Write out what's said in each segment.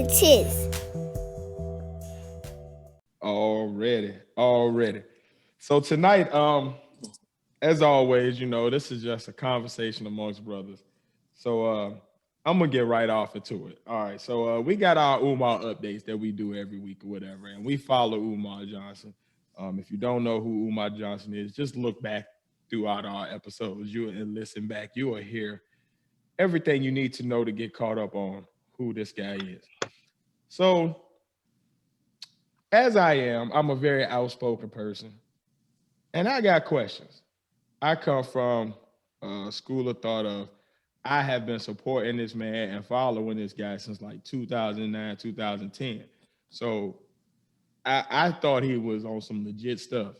Tiz. Already. So tonight, as always, this is just a conversation amongst brothers. So I'm gonna get right off into it. All right. So we got our Umar updates that we do every week or whatever, and we follow Umar Johnson. If you don't know who Umar Johnson is, just look back throughout our episodes. And listen back. You will hear everything you need to know to get caught up on who this guy is. So, as I'm a very outspoken person, and I got questions. I come from a school of thought of I have been supporting this man and following this guy since like 2009, 2010. So I thought he was on some legit stuff.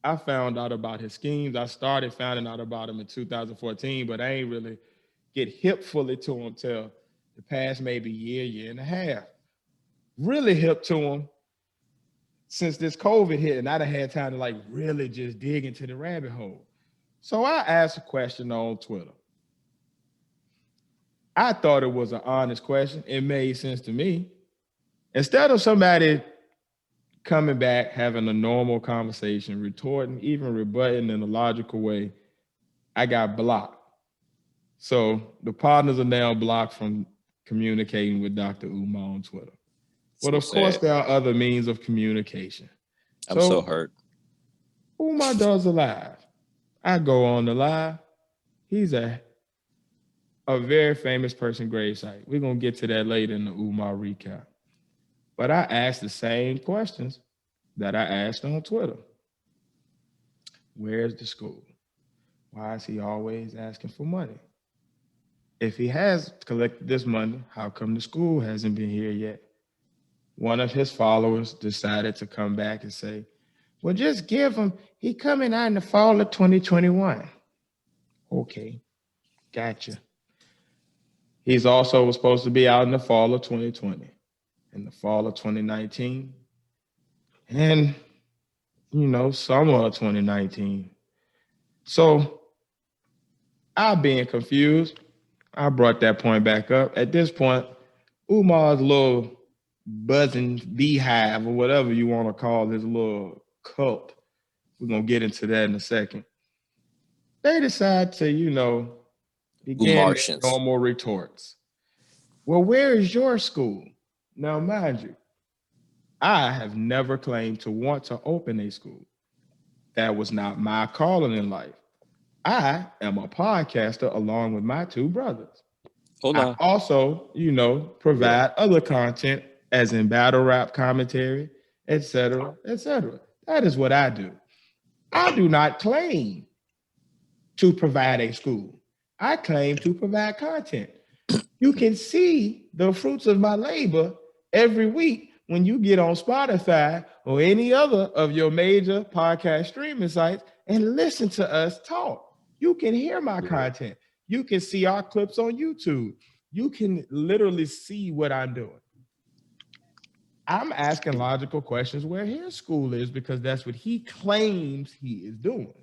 I found out about his schemes. I started finding out about him in 2014, but I ain't really get hip fully to him till the past maybe year and a half. Really hip to him since this COVID hit, and I done had time to like really just dig into the rabbit hole. So I asked a question on Twitter. I thought it was an honest question. It made sense to me. Instead of somebody coming back, having a normal conversation, retorting, even rebutting in a logical way, I got blocked. So the partners are now blocked from communicating with Dr. Umar on Twitter. But of course, there are other means of communication. I'm so hurt. Umar does a live. I go on the live. He's a very famous person gravesite. We're going to get to that later in the Umar recap. But I asked the same questions that I asked on Twitter. Where's the school? Why is he always asking for money? If he has collected this money, how come the school hasn't been here yet? One of his followers decided to come back and say, well, just give him, he coming out in the fall of 2021. Okay, gotcha. He's also supposed to be out in the fall of 2020, in the fall of 2019, and, summer of 2019. So I'm being confused. I brought that point back up. At this point, Umar's little buzzing beehive or whatever you want to call his little cult, we're going to get into that in a second. They decide to, begin normal retorts. Well, where is your school? Now, mind you, I have never claimed to want to open a school. That was not my calling in life. I am a podcaster along with my two brothers. I also, provide other content as in battle rap commentary, etc., etc. That is what I do. I do not claim to provide a school. I claim to provide content. You can see the fruits of my labor every week when you get on Spotify or any other of your major podcast streaming sites and listen to us talk. You can hear my content. You can see our clips on YouTube. You can literally see what I'm doing. I'm asking logical questions where his school is because that's what he claims he is doing.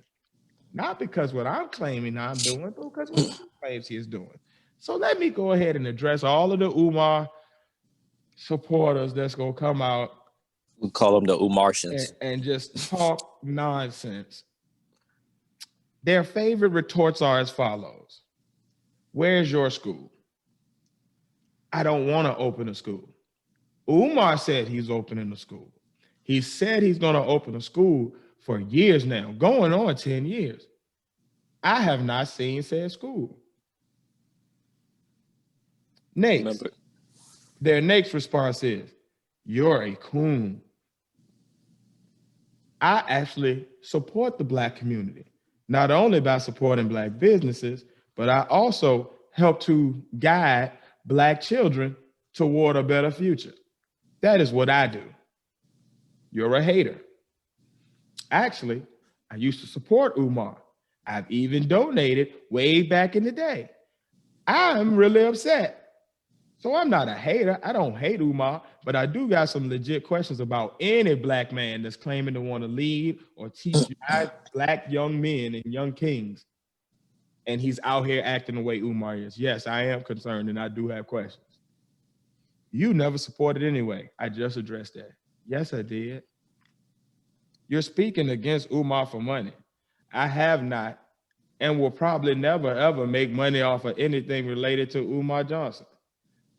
Not because what I'm claiming I'm doing, but because what he claims he is doing. So let me go ahead and address all of the Umar supporters that's going to come out. We call them the Umartians. And just talk nonsense. Their favorite retorts are as follows. Where's your school? I don't want to open a school. Umar said he's opening a school. He said he's going to open a school for years now, going on 10 years. I have not seen said school. Next, their next response is, you're a coon. I actually support the Black community, not only by supporting Black businesses, but I also help to guide Black children toward a better future. That is what I do. You're a hater. Actually, I used to support Umar. I've even donated way back in the day. I'm really upset. So I'm not a hater. I don't hate Umar, but I do got some legit questions about any Black man that's claiming to want to lead or teach Black young men and young kings. And he's out here acting the way Umar is. Yes, I am concerned and I do have questions. You never supported anyway. I just addressed that. Yes, I did. You're speaking against Umar for money. I have not and will probably never ever make money off of anything related to Umar Johnson.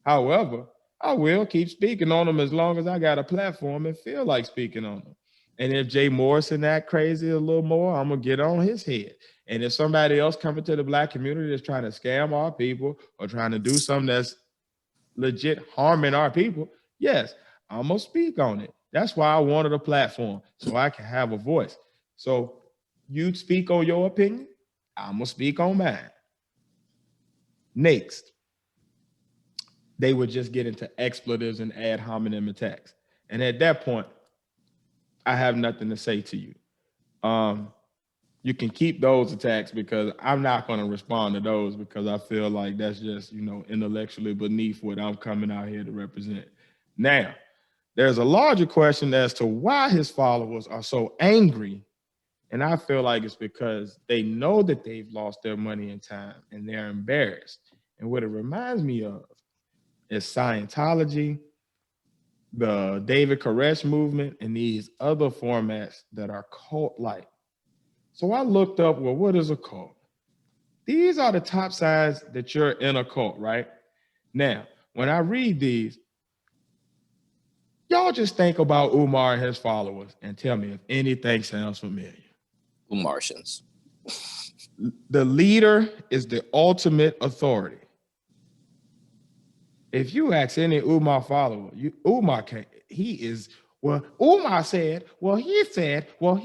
However, I will keep speaking on them as long as I got a platform and feel like speaking on them. And if Jay Morrison act crazy a little more, I'm gonna get on his head. And if somebody else coming to the Black community that's trying to scam our people or trying to do something that's legit harming our people, yes, I'm gonna speak on it. That's why I wanted a platform so I can have a voice. So you speak on your opinion, I'm gonna speak on mine. Next, they would just get into expletives and ad hominem attacks. And at that point, I have nothing to say to you. You can keep those attacks because I'm not going to respond to those because I feel like that's just, intellectually beneath what I'm coming out here to represent. Now, there's a larger question as to why his followers are so angry. And I feel like it's because they know that they've lost their money and time and they're embarrassed. And what it reminds me of is Scientology, the David Koresh movement, and these other formats that are cult-like. So I looked up, well, what is a cult? These are the top signs that you're in a cult, right? Now, when I read these, y'all just think about Umar and his followers and tell me if anything sounds familiar. Umartians. The leader is the ultimate authority. If you ask any Umar follower, Umar can't, he is, well, Umar said, well, he said, well,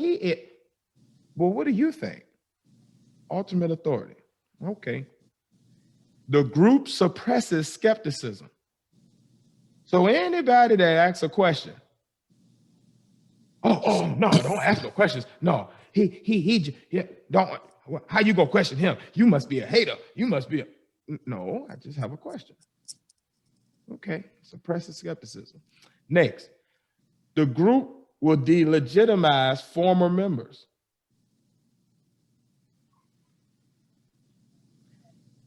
well, what do you think? Ultimate authority. Okay. The group suppresses skepticism. So anybody that asks a question, oh, no, don't ask no questions. No, he don't, how you gonna question him? You must be a hater. You must be no, I just have a question. Okay, suppresses skepticism. Next, the group will delegitimize former members.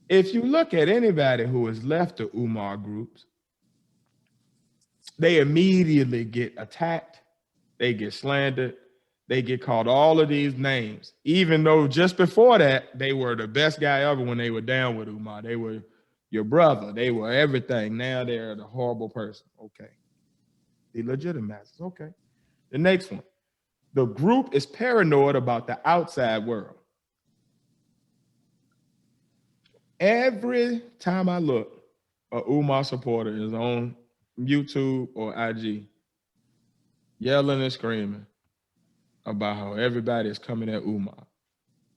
If you look at anybody who has left the Umar groups, they immediately get attacked, they get slandered, they get called all of these names, even though just before that, they were the best guy ever when they were down with Umar. They were your brother, they were everything. Now they're the horrible person. Okay. Delegitimizes. Okay. The next one. The group is paranoid about the outside world. Every time I look, a Umar supporter is on YouTube or IG yelling and screaming about how everybody is coming at Umar.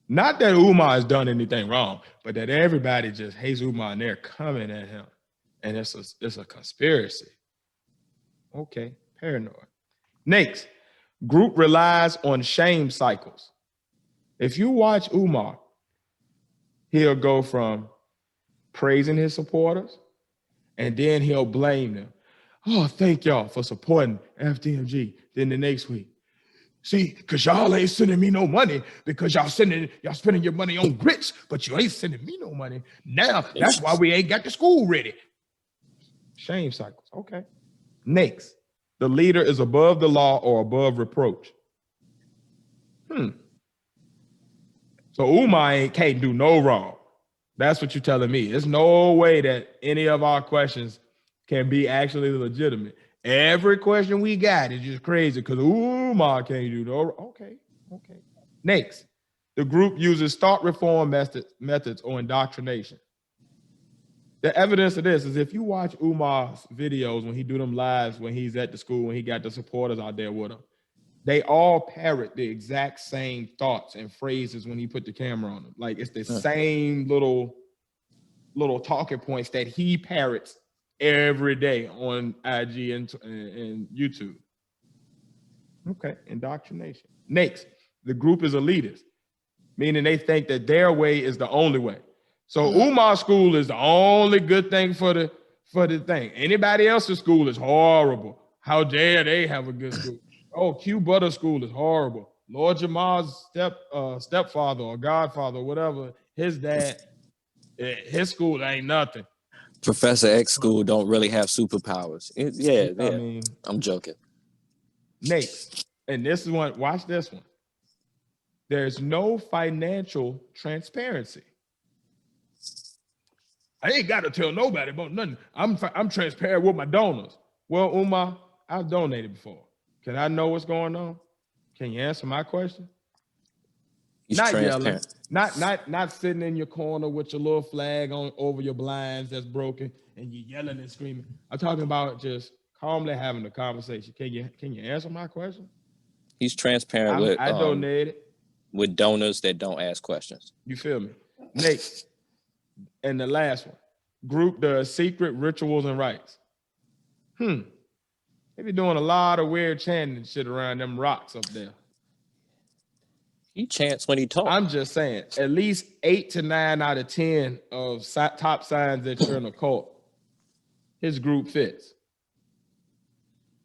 Not that Umar has done anything wrong, but that everybody just hates Umar and they're coming at him. And it's a conspiracy. Okay, paranoid. Next, group relies on shame cycles. If you watch Umar, he'll go from praising his supporters and then he'll blame them. Oh, thank y'all for supporting FDMG. Then the next week, see, because y'all ain't sending me no money because y'all spending your money on grits, but you ain't sending me no money. Now, that's why we ain't got the school ready. Shame cycles. Okay. Next, the leader is above the law or above reproach. So Umar can't do no wrong. That's what you're telling me. There's no way that any of our questions can be actually legitimate. Every question we got is just crazy because Umar can't do no. Okay. Next, the group uses thought reform methods or indoctrination. The evidence of this is if you watch Umar's videos when he do them lives, when he's at the school, when he got the supporters out there with him, they all parrot the exact same thoughts and phrases when he put the camera on them. Like it's the same little talking points that he parrots every day on IG and YouTube. Okay, indoctrination. Next, the group is elitist, meaning they think that their way is the only way. So Umar school is the only good thing for the thing. Anybody else's school is horrible. How dare they have a good school? Oh, Q Butter school is horrible. Lord Jamal's stepfather or godfather or whatever, his dad, his school ain't nothing. Professor X school don't really have superpowers. I Yeah. mean, I'm joking. next, and this is one. Watch this one. There's no financial transparency. I ain't got to tell nobody about nothing. I'm transparent with my donors. Well, Umar, I've donated before. Can I know what's going on? Can you answer my question? He's Not transparent. yelling, not sitting in your corner with your little flag on over your blinds that's broken and you yelling and screaming. I'm talking about just calmly having a conversation. Can you answer my question? He's transparent I donated. with donors that don't ask questions. You feel me? Next, and the last one, group the secret rituals and rites. They be doing a lot of weird chanting and shit around them rocks up there. He chants when he talks. I'm just saying, at least 8 to 9 out of 10 of top signs that you're in a cult, his group fits.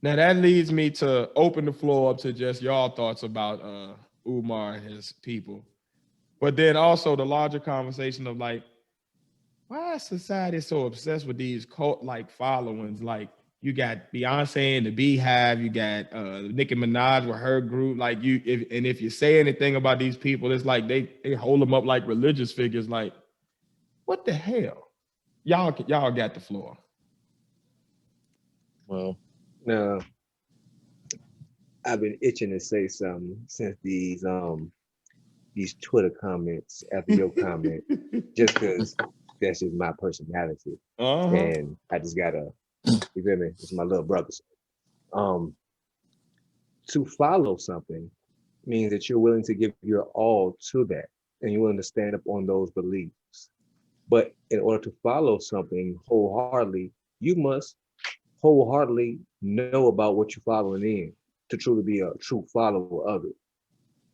Now that leads me to open the floor up to just y'all thoughts about Umar and his people. But then also the larger conversation of like, why is society so obsessed with these cult-like followings? Like you got Beyonce and the Beehive, you got Nicki Minaj with her group. Like if you say anything about these people, it's like they hold them up like religious figures. Like, what the hell? Y'all got the floor. Well, no, I've been itching to say something since these Twitter comments after your comment, just because that's just my personality, and I just gotta, you feel me? It's my little brothers. To follow something means that you're willing to give your all to that, and you're willing to stand up on those beliefs. But in order to follow something wholeheartedly, you must wholeheartedly know about what you're following in to truly be a true follower of it.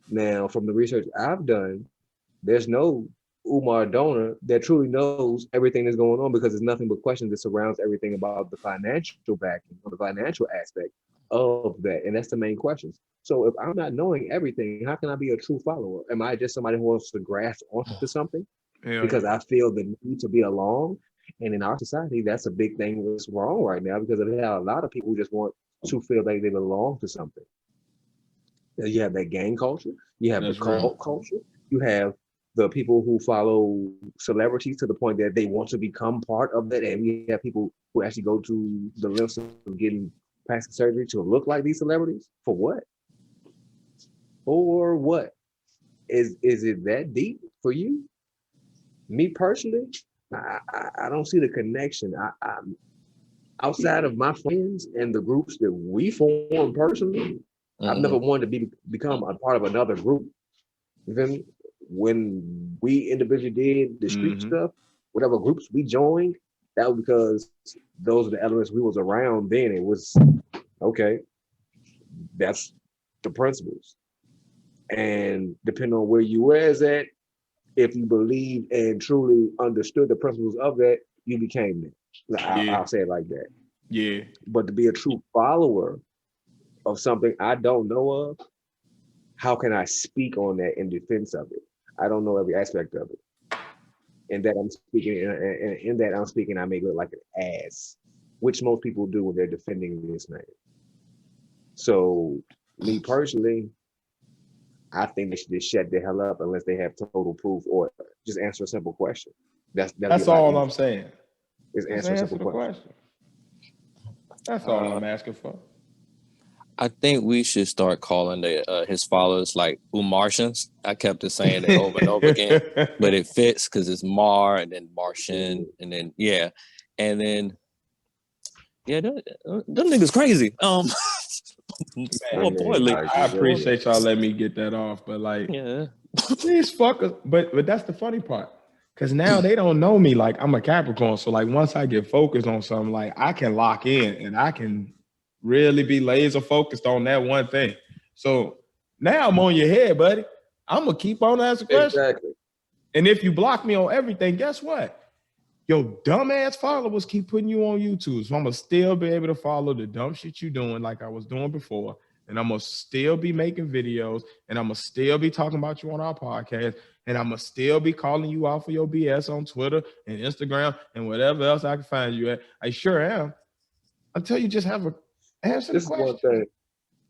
Now, from the research I've done, there's no Umar donor that truly knows everything that's going on, because there's nothing but questions that surrounds everything about the financial backing or the financial aspect of that. And that's the main questions. So if I'm not knowing everything, how can I be a true follower? Am I just somebody who wants to grasp onto something because I feel the need to be along? And in our society, that's a big thing that's wrong right now, because we have a lot of people who just want to feel like they belong to something. You have that gang culture, you have the cult culture, you have the people who follow celebrities to the point that they want to become part of that, and we have people who actually go to the lengths of getting plastic surgery to look like these celebrities. For what? For what? Is it that deep for you? Me personally, I don't see the connection. I'm outside of my friends and the groups that we form personally. I've never wanted to become a part of another group. Then when we individually did the street stuff, whatever groups we joined, that was because those are the elements we was around then. It was okay. That's the principles. And depending on where you was at, if you believed and truly understood the principles of that, you became that. I'll say it like that. Yeah. But to be a true follower of something I don't know of, how can I speak on that in defense of it? I don't know every aspect of it. And that I'm speaking, in that I'm speaking, I may look like an ass, which most people do when they're defending this man. So me personally, I think they should just shut the hell up unless they have total proof, or just answer a simple question. That's all I'm saying. Is answer a simple question. That's all I'm asking for. I think we should start calling his followers like Umartians. I kept saying it over and over again, but it fits because it's Mar and then Martian and then and then them niggas crazy. I appreciate y'all letting me get that off, but like, these fuckers. But that's the funny part, because now they don't know me like I'm a Capricorn. So like once I get focused on something, like I can lock in and I can really be laser focused on that one thing. So now I'm on your head, buddy. I'm gonna keep on asking questions. Exactly. And if you block me on everything, guess what? Your dumbass followers keep putting you on YouTube. So I'm gonna still be able to follow the dumb shit you doing like I was doing before. and I'm gonna still be making videos, and I'm gonna still be talking about you on our podcast, and I'm gonna still be calling you out for your BS on Twitter and Instagram and whatever else I can find you at. I sure am. Until you just have a answer the This is question. one thing.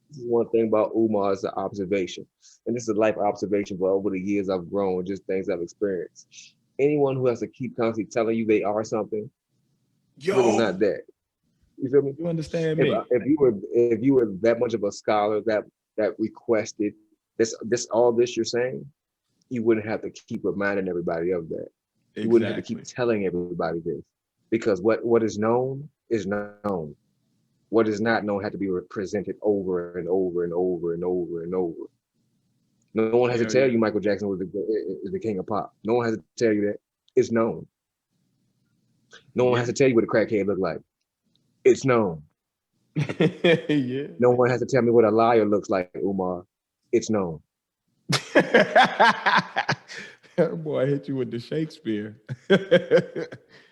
This is one thing about Umar is the observation. And this is a life observation, but over the years I've grown, just things I've experienced. Anyone who has to keep constantly telling you they are something, really not that. You feel me? You understand me? If you were that much of a scholar that requested all this you're saying, you wouldn't have to keep reminding everybody of that. You wouldn't have to keep telling everybody this. Because what is known is known. What is not known had to be presented over and over and over and over and over. No one has to tell you Michael Jackson was the king of pop. No one has to tell you that. It's known. No one has to tell you what a crackhead looked like. It's known. Yeah. No one has to tell me what a liar looks like, Umar. It's known. Boy, I hit you with the Shakespeare.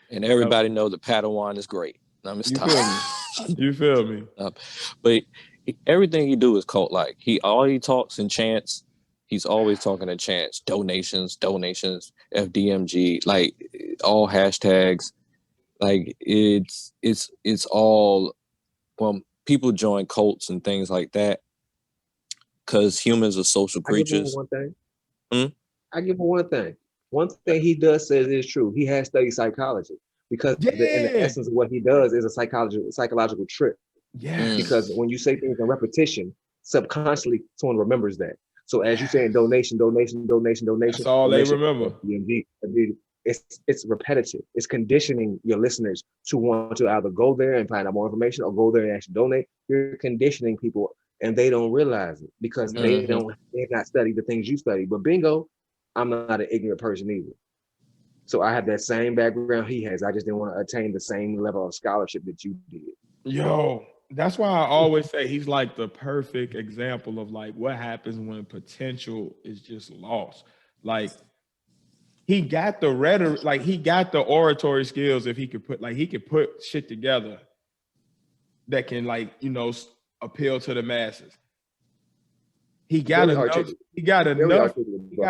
And everybody know that Padawan is great. You feel me? But everything he do is cult like. He talks in chants. He's always talking in chants. Donations, FDMG, like all hashtags. Like it's all, well, people join cults and things like that because humans are social creatures. I give him one thing. One thing he does say is true. He has studied psychology because in the essence of what he does is a psychological trick. Yeah. Because when you say things in repetition, subconsciously someone remembers that. So as you saying donation. That's all they remember. It's repetitive. It's conditioning your listeners to want to either go there and find out more information or go there and actually donate. You're conditioning people and they don't realize it because they've not studied the things you study. But bingo, I'm not an ignorant person either. So I have that same background he has. I just didn't want to attain the same level of scholarship that you did. Yo, that's why I always say he's like the perfect example of like what happens when potential is just lost. Like he got the rhetoric, like he got the oratory skills. If he could put shit together that can appeal to the masses. He got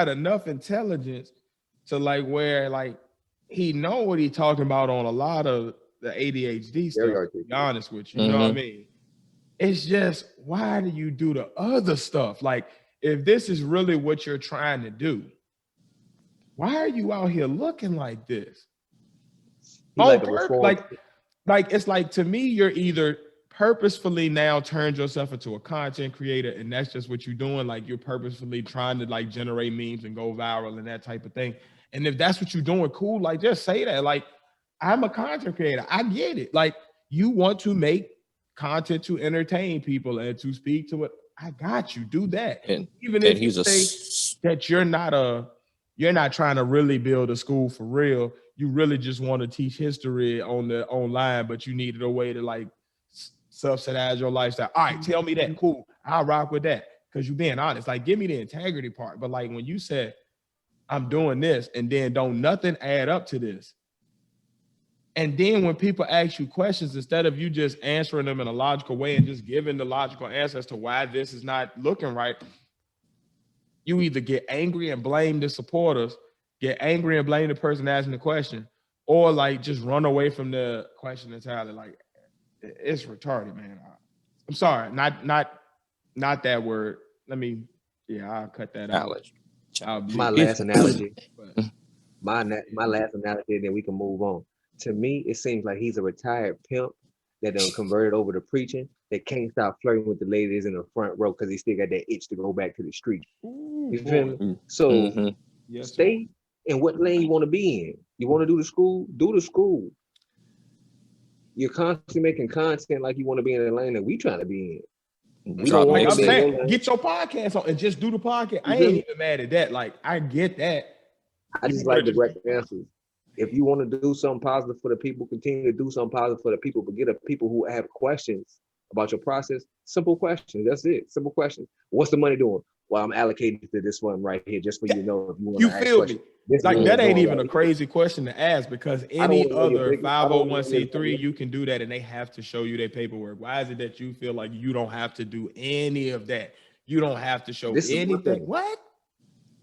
enough intelligence to like where like he know what he's talking about on a lot of the ADHD stuff, to be honest with you. You know what I mean? It's just, why do you do the other stuff? Like, if this is really what you're trying to do, why are you out here looking like this? Like it's like, to me, you're either purposefully now turned yourself into a content creator and that's just what you're doing. Like you're purposefully trying to like generate memes and go viral and that type of thing. And if that's what you're doing, cool. Like just say that. Like, I'm a content creator. I get it. Like you want to make content to entertain people and to speak to it. I got you. Do that. And even if you say that you're not trying to really build a school for real. You really just want to teach history online, but you needed a way to like subsidize your lifestyle. All right, tell me that. Cool. I'll rock with that. Because you're being honest. Like, give me the integrity part. But like when you said, I'm doing this, and then don't nothing add up to this. And then when people ask you questions, instead of you just answering them in a logical way and just giving the logical answer as to why this is not looking right, you either get angry and blame the supporters, get angry and blame the person asking the question, or like just run away from the question entirely. Like, it's retarded, man. I'm sorry, not that word. I'll cut that out. My last analogy, my last analogy, and then we can move on. To me, it seems like he's a retired pimp that done converted over to preaching that can't stop flirting with the ladies in the front row because he still got that itch to go back to the street. You feel me? So stay in what lane you want to be in. You want to do the school? Do the school. You're constantly making content like you want to be in the lane that we trying to be in. We don't want to get your podcast on and just do the podcast. I ain't even mad at that. Like, I get that. I just like direct answers. If you want to do something positive for the people, continue to do something positive for the people, but get the people who have questions about your process. Simple questions. That's it. Simple questions. What's the money doing? Well, I'm allocating to this one right here just for you to know if you want to ask questions. This like man that ain't doing even a right. crazy question to ask because I don't any want to know your other business. I don't want to know 501c3 you can do that and they have to show you their paperwork. Why is it that you feel like you don't have to do any of that? You don't have to show This is one anything. thing. What?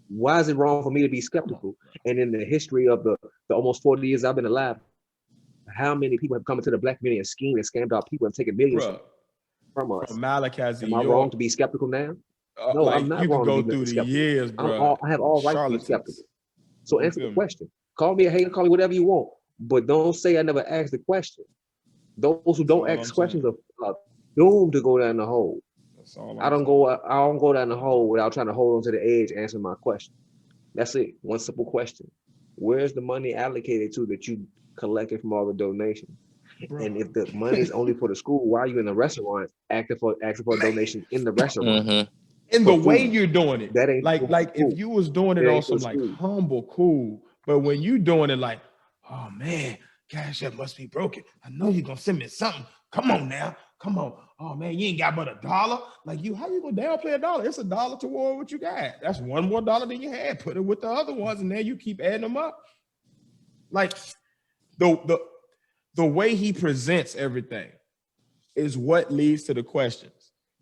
Why is it wrong for me to be skeptical? And in the history of the almost 40 years I've been alive, how many people have come into the black community and schemed and scammed out people and taken millions Bruh, from us? from Malachi Am I wrong York, to be skeptical now? No, I'm like not you could wrong to go be through the skeptical. years, bruh. I have all right to be Charlatans. skeptical. So You answer feel the me? question. Call me a hater, call me whatever you want, but don't say I never asked the question. Those who That's don't all ask I'm questions saying. are doomed to go down the hole. That's all I I'm don't saying. go down the hole without trying to hold on to the edge, answer my question. That's it. One simple question. Where's the money allocated to that you collected from all the donations? And if the money is only for the school, why are you in the restaurant asking for a donation in the restaurant Mm-hmm. And the for way food? you're doing it, That ain't for the like if school. you was doing it That on ain't for some the like school. humble, cool, but when you doing it like, oh man, Cash App must be broken. I know you're gonna send me something. Come on now, come on. Oh man, you ain't got but $1. Like you, how you gonna downplay $1? It's $1 toward what you got. That's one more dollar than you had. Put it with the other ones, and then you keep adding them up. Like the way he presents everything is what leads to the questions.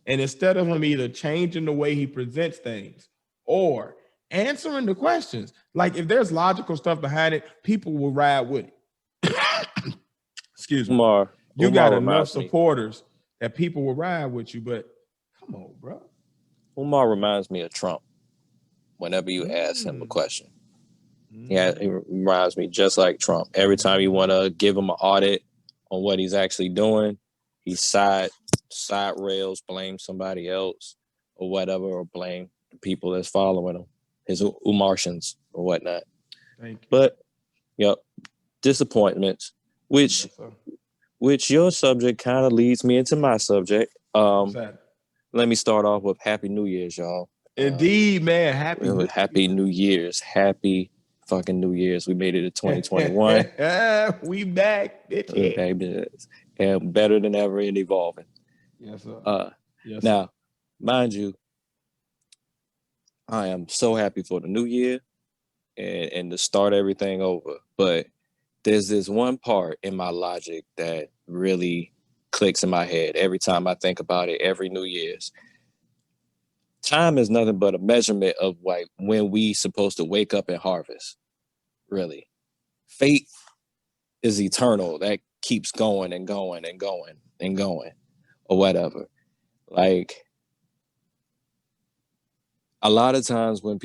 And instead of him either changing the way he presents things or answering the questions, like if there's logical stuff behind it, people will ride with it. Excuse me. Umar You got enough reminds me. supporters that people will ride with you, but come on, bro. Umar reminds me of Trump. Whenever you ask him a question, yeah, he reminds me just like Trump. Every time you want to give him an audit on what he's actually doing, he side rails, blame somebody else or whatever, or blame the people that's following him, his Umartians or whatnot. Thank you. But yep, disappointments, which Yes, sir. which your subject kind of leads me into my subject. What's that? Let me start off with Happy New Year's, y'all. Indeed, man. Happy New Happy New Year's. Happy fucking New Year's. We made it to 2021. We back, bitch. And better than ever and evolving. Yes, sir. Yes, Now, sir. mind you, I am so happy for the new year and to start everything over. But there's this one part in my logic that really clicks in my head every time I think about it, every New Year's. Time is nothing but a measurement of like when we supposed to wake up and harvest. Really. Fate is eternal. That keeps going and going and going and going or whatever. Like a lot of times when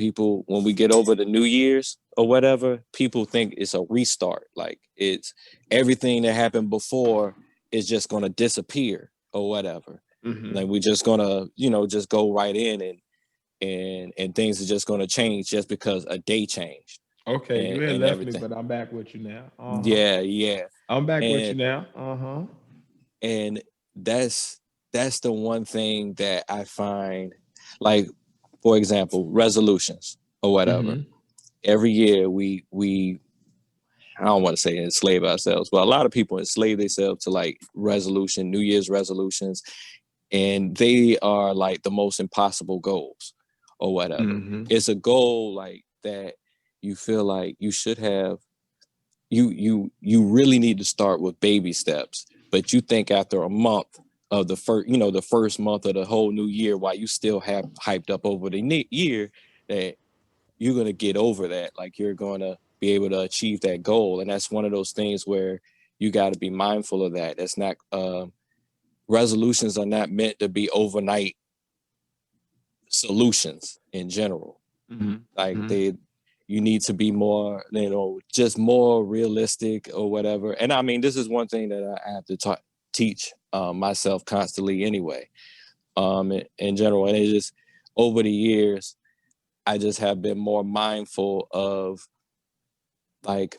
we get over the New Year's or whatever, people think it's a restart. Like it's everything that happened before is just going to disappear or whatever. Mm-hmm. Like we're just going to, just go right in and things are just going to change just because a day changed. Okay, you had and left everything. me, but I'm back with you now. Uh-huh. Yeah. I'm back with you now. Uh-huh. And that's the one thing that I find, like, for example, resolutions or whatever. Mm-hmm. Every year we I don't want to say enslave ourselves, but a lot of people enslave themselves to like New Year's resolutions, and they are like the most impossible goals or whatever. Mm-hmm. It's a goal like that you feel like you should have. You really need to start with baby steps, but you think after a month of the first month of the whole new year, while you still have hyped up over the year, that you're going to get over that. Like you're going to be able to achieve that goal. And that's one of those things where you got to be mindful of that. That's not, resolutions are not meant to be overnight solutions in general. Mm-hmm. Like you need to be more, just more realistic or whatever. And I mean, this is one thing that I have to teach myself constantly anyway, in general. And it's just over the years, I just have been more mindful of like,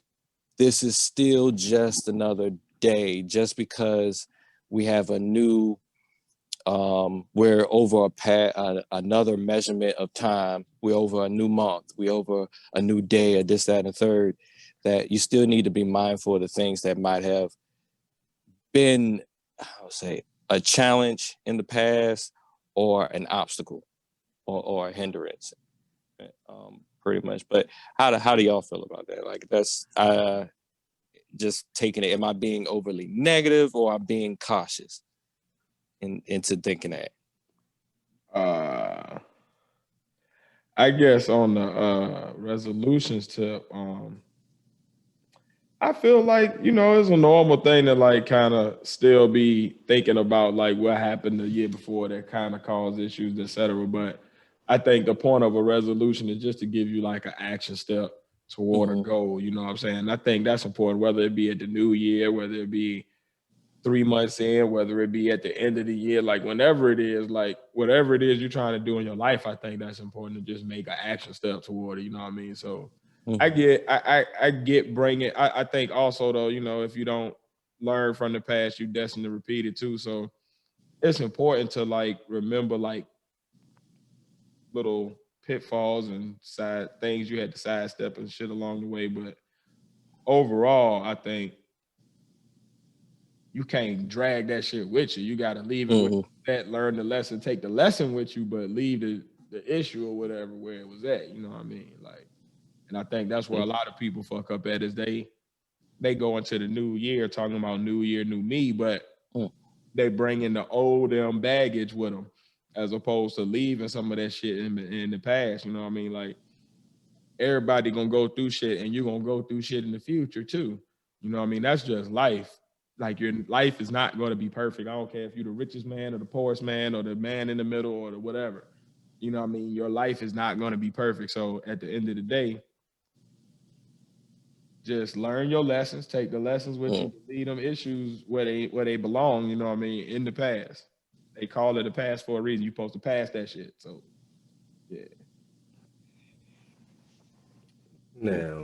this is still just another day, just because we have a new, we're over another measurement of time. We're over a new month. We're over a new day, or this, that, and the third, that you still need to be mindful of the things that might have been, I would say, a challenge in the past or an obstacle or a hindrance. pretty much. But how do y'all feel about that? Like that's just taking it. Am I being overly negative or I'm being cautious into thinking that? I guess on the resolutions tip, I feel like, it's a normal thing to like kind of still be thinking about like what happened the year before that kind of caused issues, etc. But I think the point of a resolution is just to give you like an action step toward a goal. You know what I'm saying? I think that's important, whether it be at the new year, whether it be 3 months in, whether it be at the end of the year, like whenever it is, like whatever it is you're trying to do in your life, I think that's important to just make an action step toward it. You know what I mean? So I get bringing. I think also though, if you don't learn from the past, you're destined to repeat it too. So it's important to like remember like little pitfalls and side things you had to sidestep and shit along the way. But overall, I think you can't drag that shit with you. You got to leave it with that, learn the lesson, take the lesson with you, but leave the issue or whatever where it was at. You know what I mean? Like, and I think that's where a lot of people fuck up at is they go into the new year talking about new year, new me, but they bring in the old baggage with them as opposed to leaving some of that shit in the past. You know what I mean? Like everybody gonna go through shit and you're gonna go through shit in the future too. You know what I mean? That's just life. Like your life is not going to be perfect. I don't care if you're the richest man or the poorest man or the man in the middle or the whatever. You know what I mean? Your life is not going to be perfect. So at the end of the day, just learn your lessons, take the lessons with you, leave them issues where they belong, you know what I mean, in the past. They call it a past for a reason. You're supposed to pass that shit. So yeah. Now,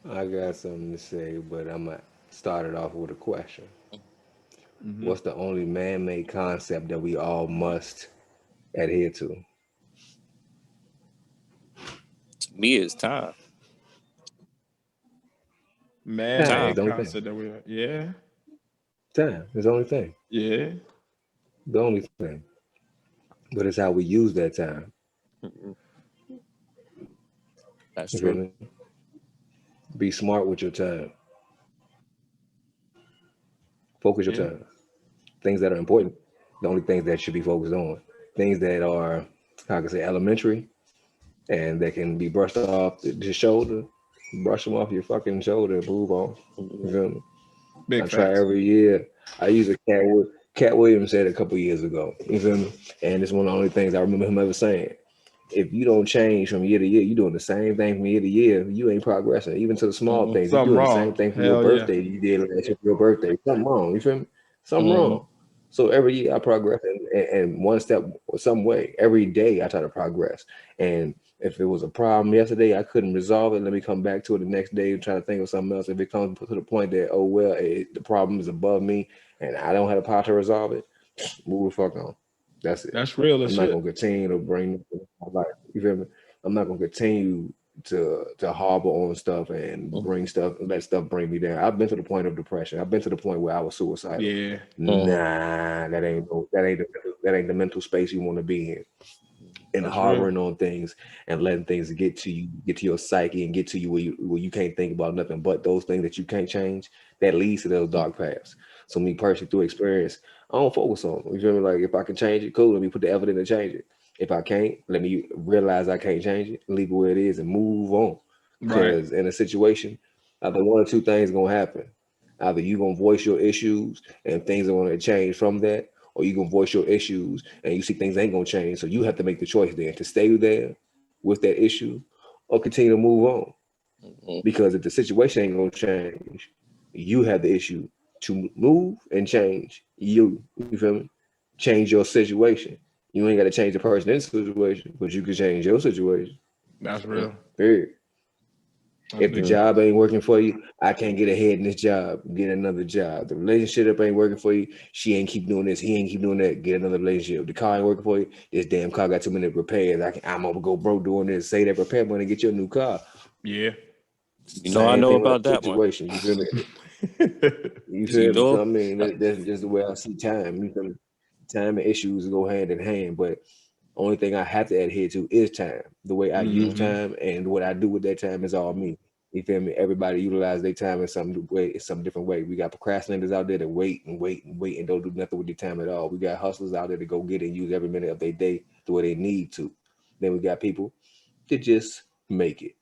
I got something to say, but I'm gonna start it off with a question. What's the only man-made concept that we all must adhere to? To me, it's time. Man, Time. concept that Time is the only thing. Yeah. The only thing. But it's how we use that time. That's true. Be smart with your time. Focus your time. Things that are important, the only things that should be focused on. Things that are, how can I say, elementary, and that can be brushed off the shoulder, brush them off your fucking shoulder and move on. You feel me? Big I try every year. I use a Cat Williams said a couple years ago. You feel me? And it's one of the only things I remember him ever saying. If you don't change from year to year, you're doing the same thing from year to year, you ain't progressing. Even to the small things. You're doing the same thing for your birthday you did last year for your birthday. Something wrong. You feel me? Something wrong. So every year I progress and one step or some way. Every day I try to progress. And if it was a problem yesterday, I couldn't resolve it. Let me come back to it the next day and try to think of something else. If it comes to the point that, oh, well, the problem is above me and I don't have the power to resolve it, move the fuck on. That's it. That's real as I'm shit. not going to continue to bring my life. You feel me? I'm not going to continue to harbor on stuff and bring stuff, let stuff bring me down. I've been to the point of depression. I've been to the point where I was suicidal. Yeah. Nah, that ain't the mental space you want to be in. And That's harboring on things and letting things get to you, get to your psyche and get to you where you can't think about nothing but those things that you can't change, that leads to those dark paths. So me personally through experience, I don't focus on them. You feel me? Like if I can change it, cool, let me put the effort in to change it. If I can't, let me realize I can't change it, leave it where it is and move on. Because in a situation, either one or two things gonna happen. Either you gonna voice your issues and things are gonna change from that, or you gonna voice your issues and you see things ain't gonna change. So you have to make the choice then to stay there with that issue or continue to move on. Because if the situation ain't gonna change, you have the issue to move and change you. You feel me? Change your situation. You ain't got to change the person in the situation, but you can change your situation. That's real. Period. If the job ain't working for you, I can't get ahead in this job. Get another job. The relationship ain't working for you. She ain't keep doing this. He ain't keep doing that. Get another relationship. The car ain't working for you. This damn car got too many repairs. I'm gonna go broke doing this. Save that repair money and get you a new car. Yeah. You know, I know about that situation. You feel me? You feel me? So, I mean, that's just the way I see time. You feel me? Time and issues go hand in hand, but Only thing I have to adhere to is time. The way I use Mhm. time and what I do with that time is all me. You feel me? Everybody utilize their time in some way, in some different way. We got procrastinators out there that wait and wait and wait and don't do nothing with their time at all. We got hustlers out there to go get it and use every minute of their day the way they need to. Then we got people that just make it.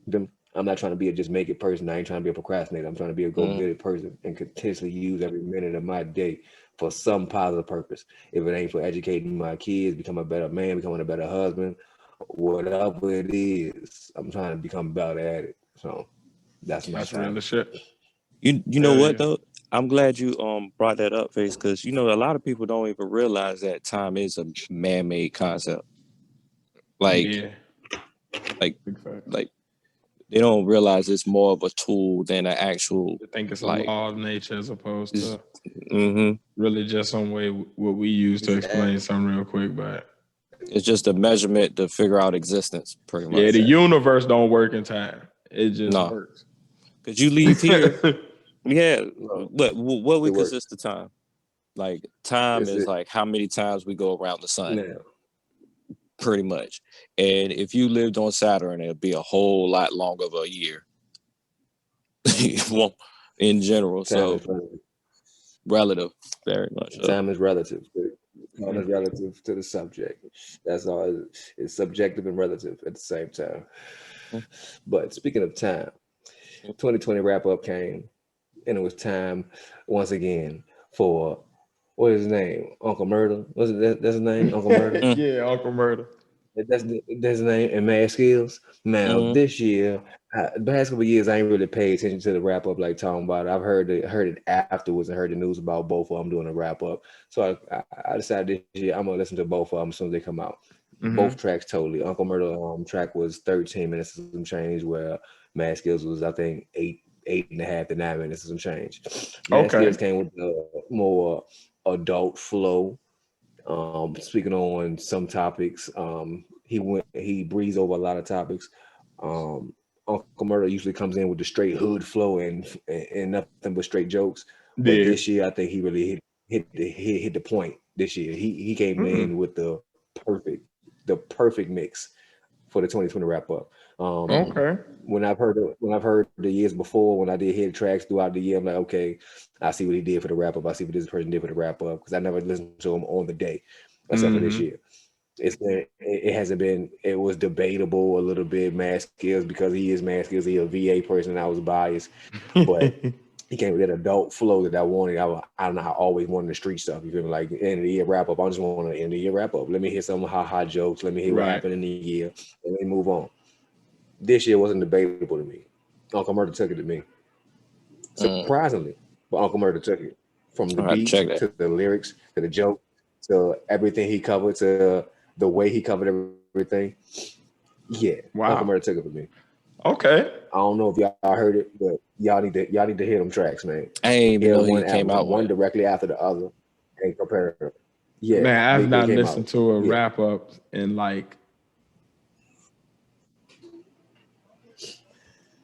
Them, I'm not trying to be a just make it person. I ain't trying to be a procrastinator. I'm trying to be a go Mm. get it person and continuously use every minute of my day for some positive purpose. If it ain't for educating my kids, become a better man, becoming a better husband, whatever it is, I'm trying to become better at it. So that's my That's time. real as shit. You know Hell what yeah. though? I'm glad you brought that up, Face, because a lot of people don't even realize that time is a man-made concept. Like Yeah. like Big fact. like they don't realize it's more of a tool than an actual I think it's a like. law of nature as opposed to Mm-hmm. really just some way what we use to explain something real quick. But It's just a measurement to figure out existence, pretty yeah, much. the universe don't work in time. It just No, works. because you leave here. Yeah, No, what we it works. consist of time? Like time It's is it like how many times we go around the sun, now. pretty much. And if you lived on Saturn, it'd be a whole lot longer of a year. Well, in general, Time so is relative. relative, very much so. Time is relative. Time is relative to the subject. That's all. It's subjective and relative at the same time. But speaking of time, 2020 wrap up came, and it was time once again for what is his name? Uncle Murder. Was it that's his name? Uncle Murder. Yeah, Uncle Murder. That's his name. And Mad Skills. Now Mhm. this year, the past couple of years, I ain't really paid attention to the wrap up like talking about it. I've heard it afterwards and heard the news about both of them doing a wrap up. So I decided this year I'm gonna listen to both of them as soon as they come out. Both tracks totally. Uncle Murder track was 13 minutes and some change, where Mad Skills was I think 8.5 to 9 minutes and some change. Mad Okay. Skills came with a more adult flow, speaking on some topics. He breezed over a lot of topics. Uncle Murder usually comes in with the straight hood flow and nothing but straight jokes. But Yeah. this year, I think he really hit the point. This year, he came in with the perfect mix for the 2020 wrap up. Okay. When I've heard the years before, when I did hear the tracks throughout the year, I'm like, okay, I see what he did for the wrap up. I see what this person did for the wrap up, because I never listened to him on the day, except for this year. It hasn't been. It was debatable a little bit. Mad Skills, because he is Mad Skills. He a VA person. I was biased, but he came with that adult flow that I wanted. I don't know. I always wanted the street stuff. You feel me? Like end of the year wrap up. I just want an end of the year wrap up. Let me hear some ha jokes. Let me hear what Right. happened in the year, and let me move on. This year wasn't debatable to me. Uncle Murder took it to me, surprisingly, but Uncle Murder took it from the All right, beats check that. to the lyrics to the joke to everything he covered to the way he covered everything. Yeah, Wow. Uncle Murder took it for me. Okay. I don't know if y'all heard it, but y'all need to hear them tracks, man. I ain't even Yeah, know he came out one with it. directly after the other and compare them. Yeah, Man, I've they not came listened out. to a Yeah. wrap up in like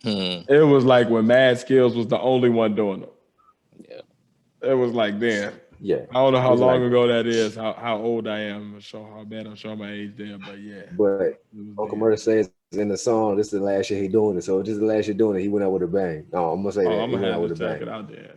it was like when Mad Skills was the only one doing it. Yeah. It was like, damn. Yeah, I don't know how It's long like- ago that is, how old I am, how bad I'm showing my age there, but yeah. but It was Uncle damn. Murder says in the song, this is the last year he doing it. So this is the last year doing it. He went out with a bang. No, I'm gonna say Oh, that I'm he gonna went out have with to a check bang. it out there.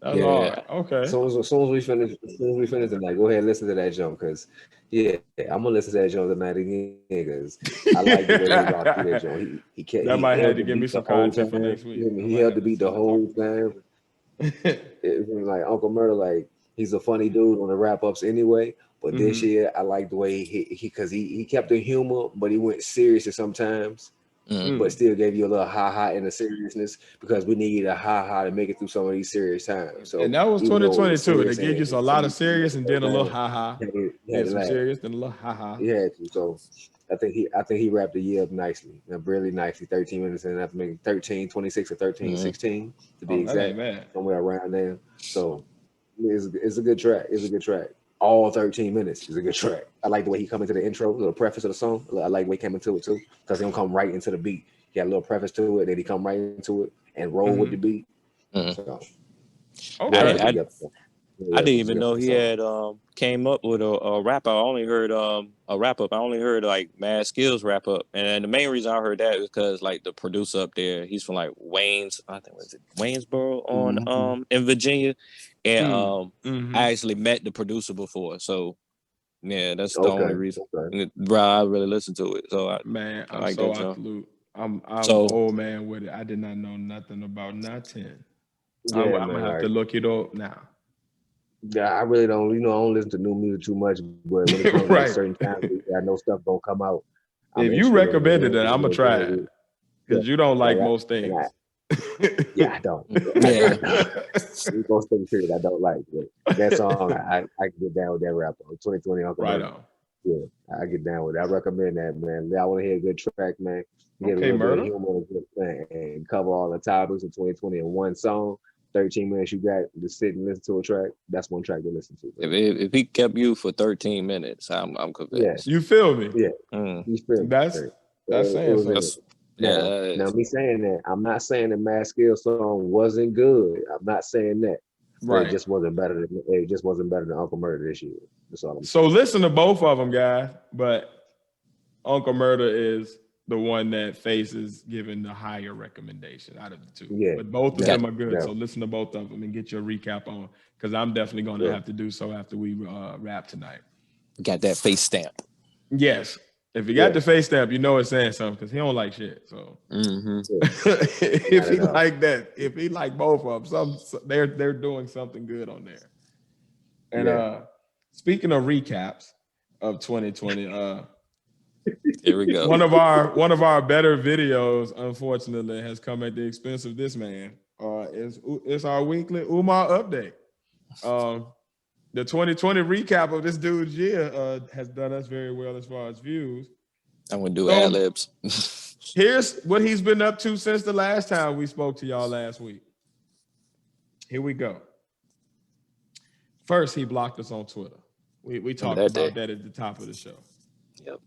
That's Yeah. hard. Okay. As soon as we finish, I'm like, go ahead and listen to that jump, because yeah, I'm gonna listen to that jump tonight again, because I like the way he rocked through that jump. That might have held to the give me beat the some whole content for time. next week. He held the beat the whole time. It was like Uncle Murder, like he's a funny dude on the wrap ups anyway. But this year, I like the way he kept the humor, but he went serious at sometimes, but still gave you a little ha in the seriousness, because we need a ha to make it through some of these serious times. So And that was even though it was 2022. They serious gave you a and lot some of serious and then a little ha. you had Then to some laugh. serious, then a little ha. He had to. So I think he wrapped the year up nicely, really nicely. 13 minutes, and I think 13:26 or 13:16 to be Oh, that ain't exact, bad. somewhere around there. So it's a good track. It's a good track. All 13 minutes is a good track. I like the way he come into the intro, the preface of the song. I like the way he came into it too, because he don't come right into the beat. He had a little preface to it, then he come right into it and roll with the beat. So Okay. Yeah, I didn't it's a even good know he song. had came up with a rap. I only heard a wrap up. I only heard like Mad Skills wrap up, and the main reason I heard that is because like the producer up there, he's from like Wayne's. I think was it Waynesboro on Mhm. in Virginia, and Mm-hmm. I actually met the producer before, so yeah, that's the only Okay. reason. Okay. Bro, I really listened to it, so Man, I I'm like so that jump. absolute. I'm So old man with it. I did not know nothing about nothing. I'm Yeah, gonna man. have to Like, look it up now. yeah, I really don't. I don't listen to new music too much. But when it comes to like Right. certain times, I know stuff gonna come out. I'm If you interested in recommended it, it. I'm gonna try it Yeah, because you don't like like most and I, things. yeah, I don't. yeah, We gonna stay period. I don't like it. That song, I can get down with that rapper. 2020 Uncle Right Murder. on. Yeah, I get down with it. I recommend that, man. I want to hear a good track, man. Get a Okay, little bit of murder. humor and cover all the topics of 2020 in one song. 13 minutes you got to sit and listen to a track. That's one track to listen to. if he kept you for 13 minutes, I'm Yeah, convinced. You feel me? yeah. Mm, He's feeling That's it. It saying was in something. it. that's Now, yeah. now me saying that, I'm not saying the Mad Skill song wasn't good. I'm not saying that. But Right. it just wasn't better than Uncle Murder this year. That's all I'm So saying. listen to both of them, guys. But Uncle Murder is the one that faces giving the higher recommendation out of the two. Yeah, But both of Got them are good. yeah, So listen to both of them and get your recap on, because I'm definitely going to yeah. have to do so after we wrap tonight. got that face stamp. Yes. If you Yeah. got the face stamp, you know it's saying something because he don't like shit. So Mm-hmm. if Not he at all. like that, if he like both of them, they're doing something good on there. And Yeah. speaking of recaps of 2020, Here we go. one of our better videos, unfortunately, has come at the expense of this man. It's our weekly Umar update. The 2020 recap of this dude's year has done us very well as far as views. I'm gonna do So ad libs. here's what he's been up to since the last time we spoke to y'all last week. Here we go. First, he blocked us on Twitter. We talked about that at the top of the show. Yep.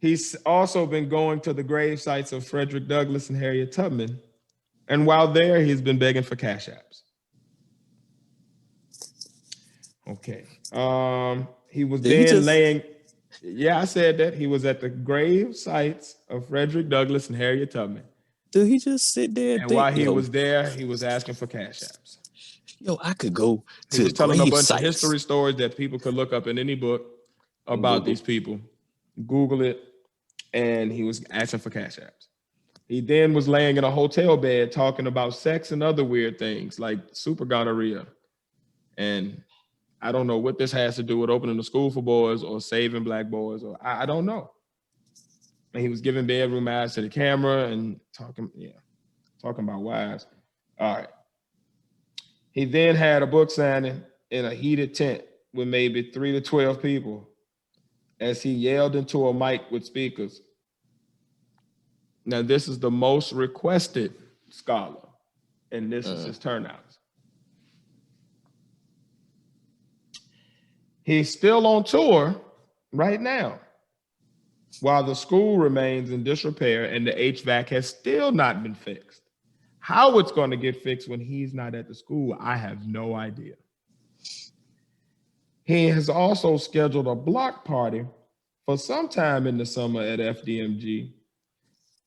He's also been going to the grave sites of Frederick Douglass and Harriet Tubman. And while there, he's been begging for cash apps. Okay. He was laying. Yeah, I said that. He was at the grave sites of Frederick Douglass and Harriet Tubman. Did he just sit there and while he was there, he was asking for cash apps. Yo, I could go to he was telling a bunch sites. of history stories that people could look up in any book about these people. Google it. And he was asking for cash apps. He then was laying in a hotel bed talking about sex and other weird things like super gonorrhea. And I don't know what this has to do with opening a school for boys or saving black boys, or I don't know. And he was giving bedroom ads to the camera and talking about wives. All right. He then had a book signing in a heated tent with maybe 3 to 12 people as he yelled into a mic with speakers. Now, this is the most requested scholar, and this is his turnouts. He's still on tour right now while the school remains in disrepair and the HVAC has still not been fixed. How it's going to get fixed when he's not at the school, I have no idea. He has also scheduled a block party for sometime in the summer at FDMG.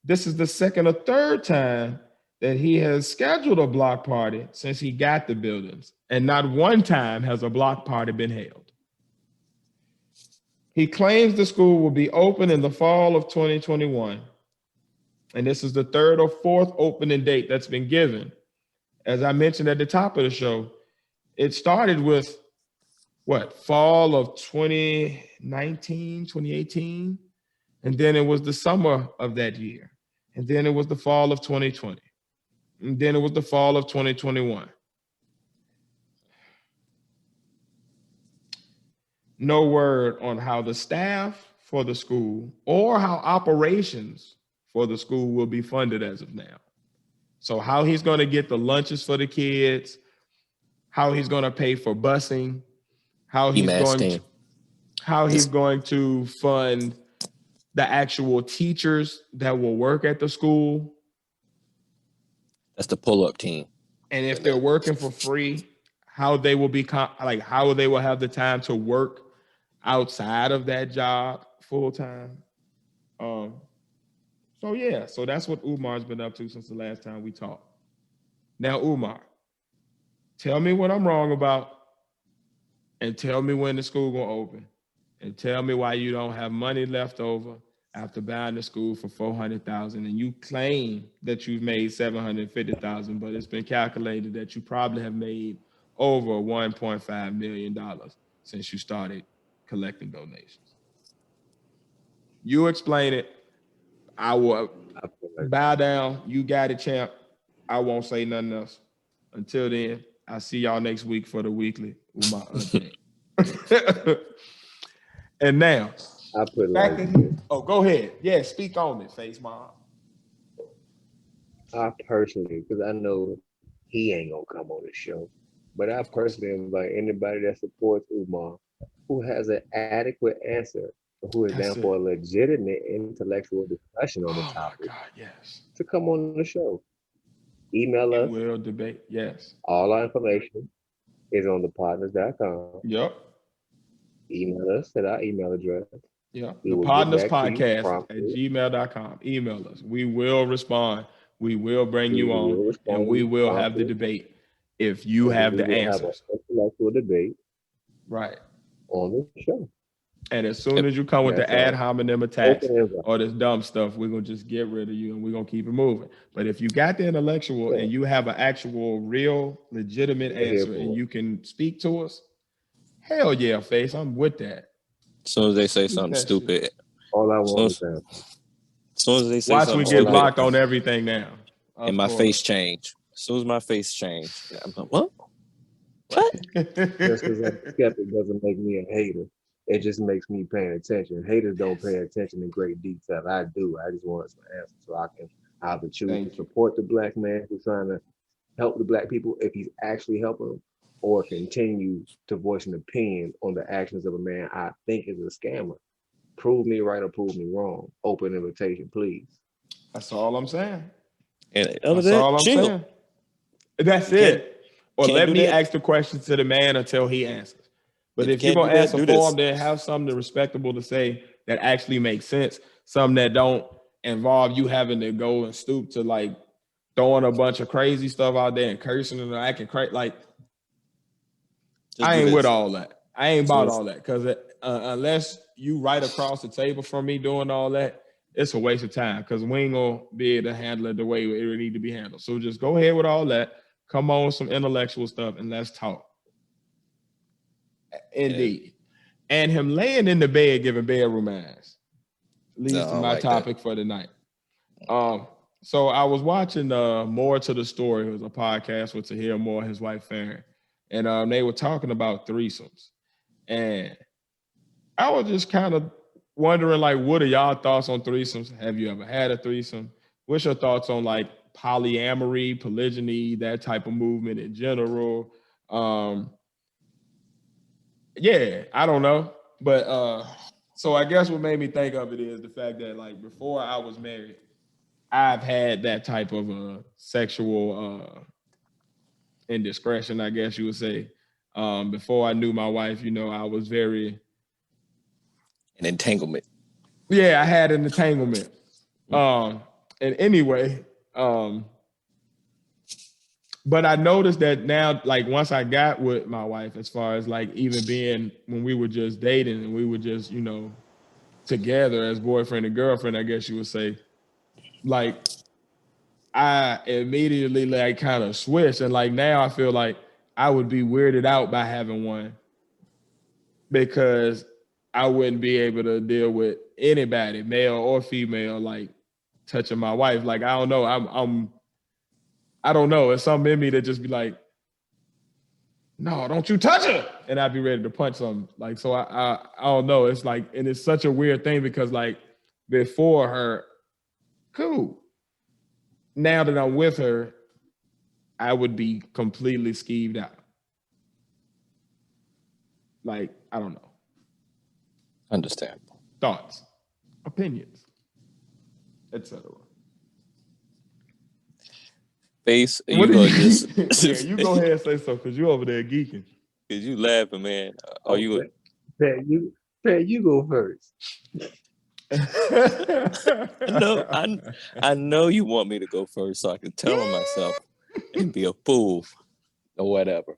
This is the second or third time that he has scheduled a block party since he got the buildings, and not one time has a block party been held. He claims the school will be open in the fall of 2021, and this is the third or fourth opening date that's been given. As I mentioned at the top of the show, it started with fall of 2019, 2018, and then it was the summer of that year. And then it was the fall of 2020. And then it was the fall of 2021. No word on how the staff for the school or how operations for the school will be funded as of now. So how he's going to get the lunches for the kids, how he's going to pay for busing, how he's going to fund the actual teachers that will work at the school. That's the pull-up team. And if they're working for free, how they will be how they will have the time to work outside of that job full time. So yeah, so that's what Umar's been up to since the last time we talked. Now, Umar, tell me what I'm wrong about, and tell me when the school gonna open, and tell me why you don't have money left over after buying the school for $400,000, and you claim that you've made $750,000, but it's been calculated that you probably have made over $1.5 million since you started collecting donations. You explain it. I will bow down. You got it, champ. I won't say nothing else. Until then, I'll see y'all next week for the weekly Umar update. And now, I put it like this. oh, go ahead. Yeah, speak on it, Face Mom. I personally, because I know he ain't gonna come on the show, but I personally invite anybody that supports Umar, who has an adequate answer, who is down for a legitimate intellectual discussion on the topic, Oh my God, yes. to come on the show. Email us. We'll debate. Yes. All our information is on thepartners.com. Yep. Email us at our email address. Yeah. We The will Partners get back to you Podcast at promptly. gmail.com. Email us. We will respond. We will bring you on, will respond and we will have the promptly. debate if you have the We will have answers. an intellectual debate Right. on the show. And as soon as you come with the That's ad all. hominem attacks Open invite. or this dumb stuff, we're gonna just get rid of you and we're gonna keep it moving. But if you got the intellectual Yeah. and you have an actual, real, legitimate We're here answer for and it. you can speak to us, hell yeah, Face, I'm with that. As soon as they say Speak something that stupid, All I want is So- that. as soon as they say Watch we something get stupid, blocked on everything now. and my face change. As soon as my face change, I'm like, what? Just because I'm a skeptic doesn't make me a hater. It just makes me paying attention. Haters don't pay attention in great detail. I do. I just want some answers so I can either choose Thank to you. support the black man who's trying to help the black people if he's actually helping them, or continue to voice an opinion on the actions of a man I think is a scammer. Prove me right or prove me wrong. Open invitation, please. That's all I'm saying. And other That's than all that, I'm chill. saying. That's You can't- it. Or can't let do me that. ask the question to the man until he answers. But If if you you're can't gonna do that, answer do for this. him, then have something respectable to say that actually makes sense. Some that don't involve you having to go and stoop to like throwing a bunch of crazy stuff out there and cursing and acting crazy. Like Just I do ain't this. with all that. I ain't about Just- all that because unless you right across the table from me doing all that, it's a waste of time because we ain't gonna be able to handle it the way it would need to be handled. So just go ahead with all that. Come on with some intellectual stuff and let's talk. Indeed. And him laying in the bed giving bedroom ass leads No, I to don't my like that. topic for the night. So I was watching More to the Story. It was a podcast with Tahir Moore, his wife Farron. And they were talking about threesomes. And I was just kind of wondering, like, what are y'all thoughts on threesomes? Have you ever had a threesome? What's your thoughts on like polyamory, polygyny, that type of movement in general? Yeah, I don't know. But so I guess what made me think of it is the fact that like before I was married, I've had that type of sexual indiscretion, I guess you would say. Before I knew my wife, you know, I was very An entanglement. I had an entanglement. And anyway, but I noticed that now, like once I got with my wife, as far as like even being when we were just dating and we were just, you know, together as boyfriend and girlfriend, I guess you would say, like I immediately like kind of switched. And like now I feel like I would be weirded out by having one because I wouldn't be able to deal with anybody, male or female, like touching my wife. Like I don't know. I don't know. It's something in me that just be like, no, don't you touch her. And I'd be ready to punch something. Like, so I don't know. It's like, and it's such a weird thing because like before her, cool. Now that I'm with her, I would be completely skeeved out. Like, I don't know. Understandable. Thoughts, opinions, etc. face, What you did gonna you? just Yeah, you go ahead and say so, cause you over there geeking. cause you laughing, man. Are Oh, you? Pat, you go first. I know, I know you want me to go first, so I can tell on myself and be a fool or whatever.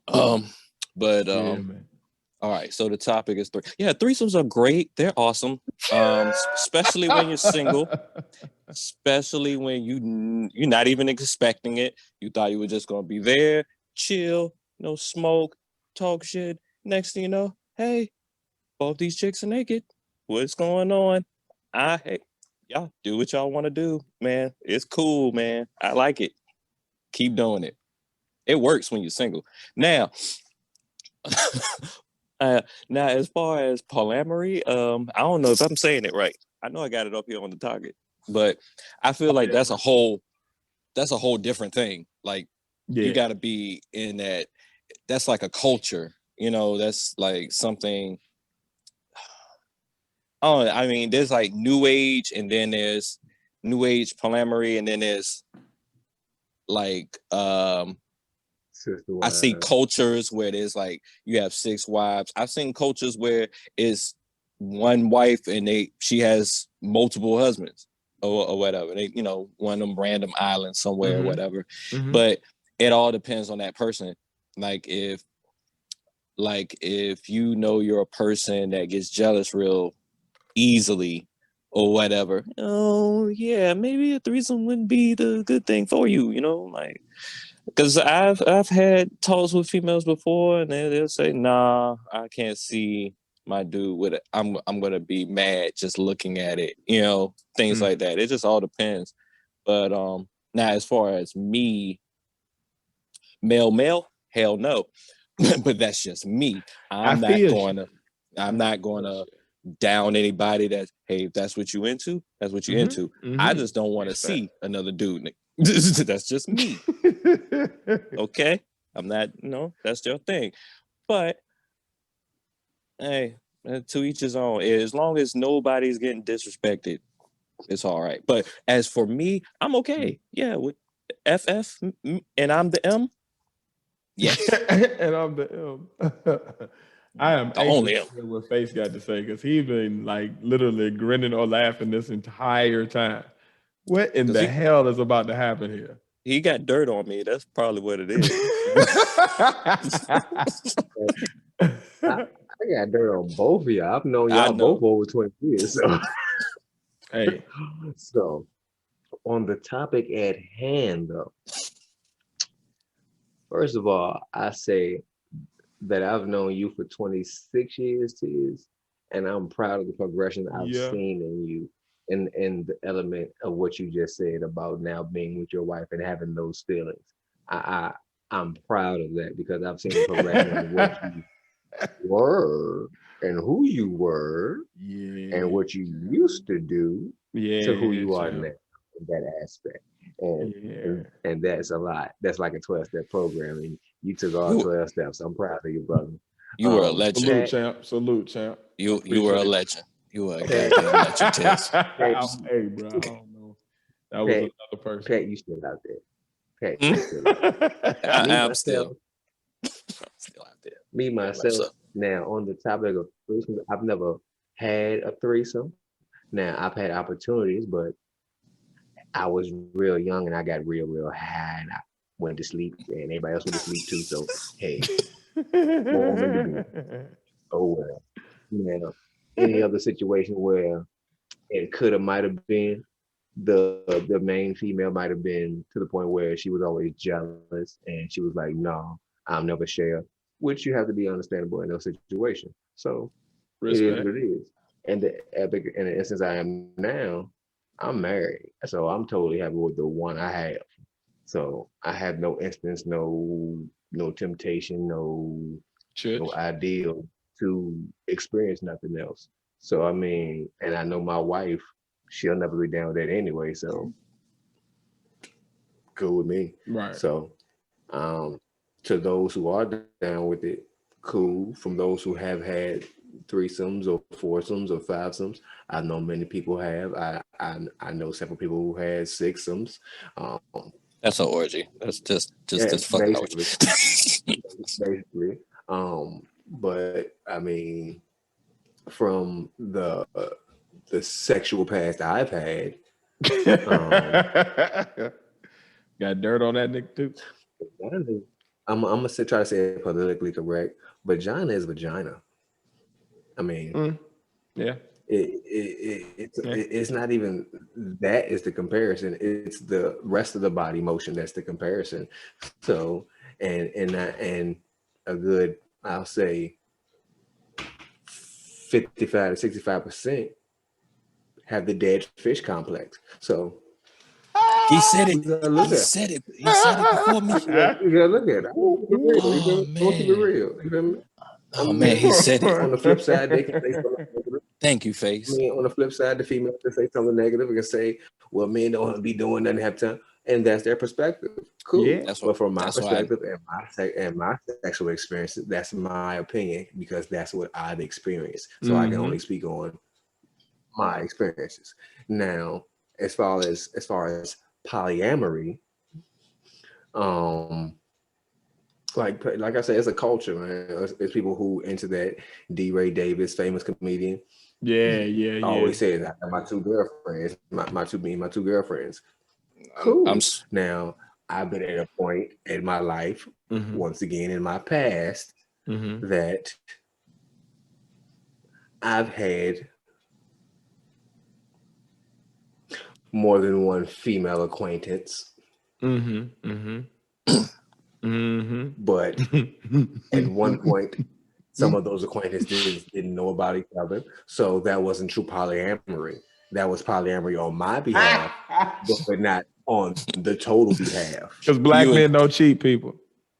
But Yeah, man. all right. So the topic is three. Yeah, threesomes are great. They're awesome. Especially when you're single. Especially when you're not even expecting it. You thought you were just gonna be there, chill, no smoke, talk shit. Next thing you know, hey, both these chicks are naked. What's going on? Hey, y'all do what y'all want to do, man. It's cool, man. I like it. Keep doing it. It works when you're single. Now, now as far as polyamory, I don't know if I'm saying it right. I know I got it up here on the target, but I feel like that's a whole different thing. Like you Yeah. got to be in that. That's like a culture, you know. That's like something. Oh, I mean, there's like new age, and then there's new age polyamory, and then there's like Sister I see wives. cultures where there's like you have 6 wives. I've seen cultures where it's one wife and she has multiple husbands or whatever. They, you know, one of them random islands somewhere or whatever. Mhm. But it all depends on that person. Like if you know you're a person that gets jealous real easily or whatever, oh yeah, maybe a threesome wouldn't be the good thing for you, you know, like because I've had talks with females before, and they'll say, "Nah, I can't see my dude with it. I'm gonna be mad just looking at it." You know, things like that. It just all depends. But now as far as me, male, hell no. But that's just me. I I'm not feel going you. to. I'm not going to down anybody that, hey, if that's what you into, that's what you're into. I just don't want to see another dude. That's just me. Okay, I'm not, that's your thing. But hey, to each his own. As long as nobody's getting disrespected, it's all right. But as for me, I'm okay. Yeah, with FF and I'm the M. Yes, And I'm the M. I am the anxious only to M. hear what Face got to say because he been like literally grinning or laughing this entire time. What in 'Cause the hell is about to happen here? he got dirt on me. That's probably what it is. I got dirt on both of y'all. I've known I y'all both know. over 20 years. So, Hey, so on the topic at hand, though, first of all, I say that I've known you for 26 years, Tiz, and I'm proud of the progression I've yeah, seen in you in the element of what you just said about now being with your wife and having those feelings. I, I'm proud of that because I've seen the progression of what you were and who you were and yeah, what you used to do to who yeah, you are champ. now in that aspect. And Yeah. and that's a lot. That's like a 12-step program. And you took all You 12 steps. I'm proud of you, brother. you were a legend. Salute, Pat, champ. Salute, champ. I You were a appreciate it. legend. You were a Pat, goddamn legend, Tess. Pat, Hey, bro, I don't know. That was Pat, another person. Pat, you still out there. Pat, Hmm? you still out there. Me, I'm myself, still out there. me, Very much myself. so. Now, on the topic of threesomes, I've never had a threesome. Now, I've had opportunities, but I was real young and I got real high and I went to sleep and everybody else went to sleep too. So, hey, moment to be. Oh, well. Now, any other situation where it could have, might have been, the main female might have been to the point where she was always jealous and she was like, no, I'll never share, which you have to be understandable in those situations. So it is Respect. what it is. And the epic in the instance I am now, I'm married. So I'm totally happy with the one I have. So I have no instance, no temptation, no Church. ideal to experience nothing else. So I mean, and I know my wife, she'll never be down with that anyway. So cool with me. Right. So to those who are down with it, cool. From those who have had threesomes or foursomes or fivesomes, I know many people have. I know several people who had sixsomes. Um, That's an orgy. That's just Yeah, this fucking orgy. basically. But I mean, from the sexual past I've had, Got dirt on that nigga too. I'm gonna try to say it politically correct. Vagina is vagina. I mean, Yeah. it's not even that is the comparison. It's the rest of the body motion that's the comparison. So and a good, I'll say 55 to 65% have the dead fish complex. So He said it. you gotta look He at said it. He said it before me. you gotta look at it. Oh, Don't keep it man. real. You feel me? Oh man, he said it. On the flip side, they can say something negative. Thank you, I Face. mean, on the flip side, the female can say something negative. We can say, "Well, men don't be doing nothing, have time," and that's their perspective. Cool. Yeah. That's But from my that's why perspective and my sexual experience, that's my opinion because that's what I've experienced. So I can only speak on my experiences. Now, as far as polyamory, like I said, it's a culture, man. It's people who into that. D. Ray Davis, famous comedian, Yeah. always says, "I have my two girlfriends, my two girlfriends." Cool. Now, I've been at a point in my life, once again in my past, that I've had more than one female acquaintance. But at one point, some of those acquaintances didn't know about each other. So that wasn't true polyamory. That was polyamory on my behalf, but not on the total behalf. Because black men don't cheat, people.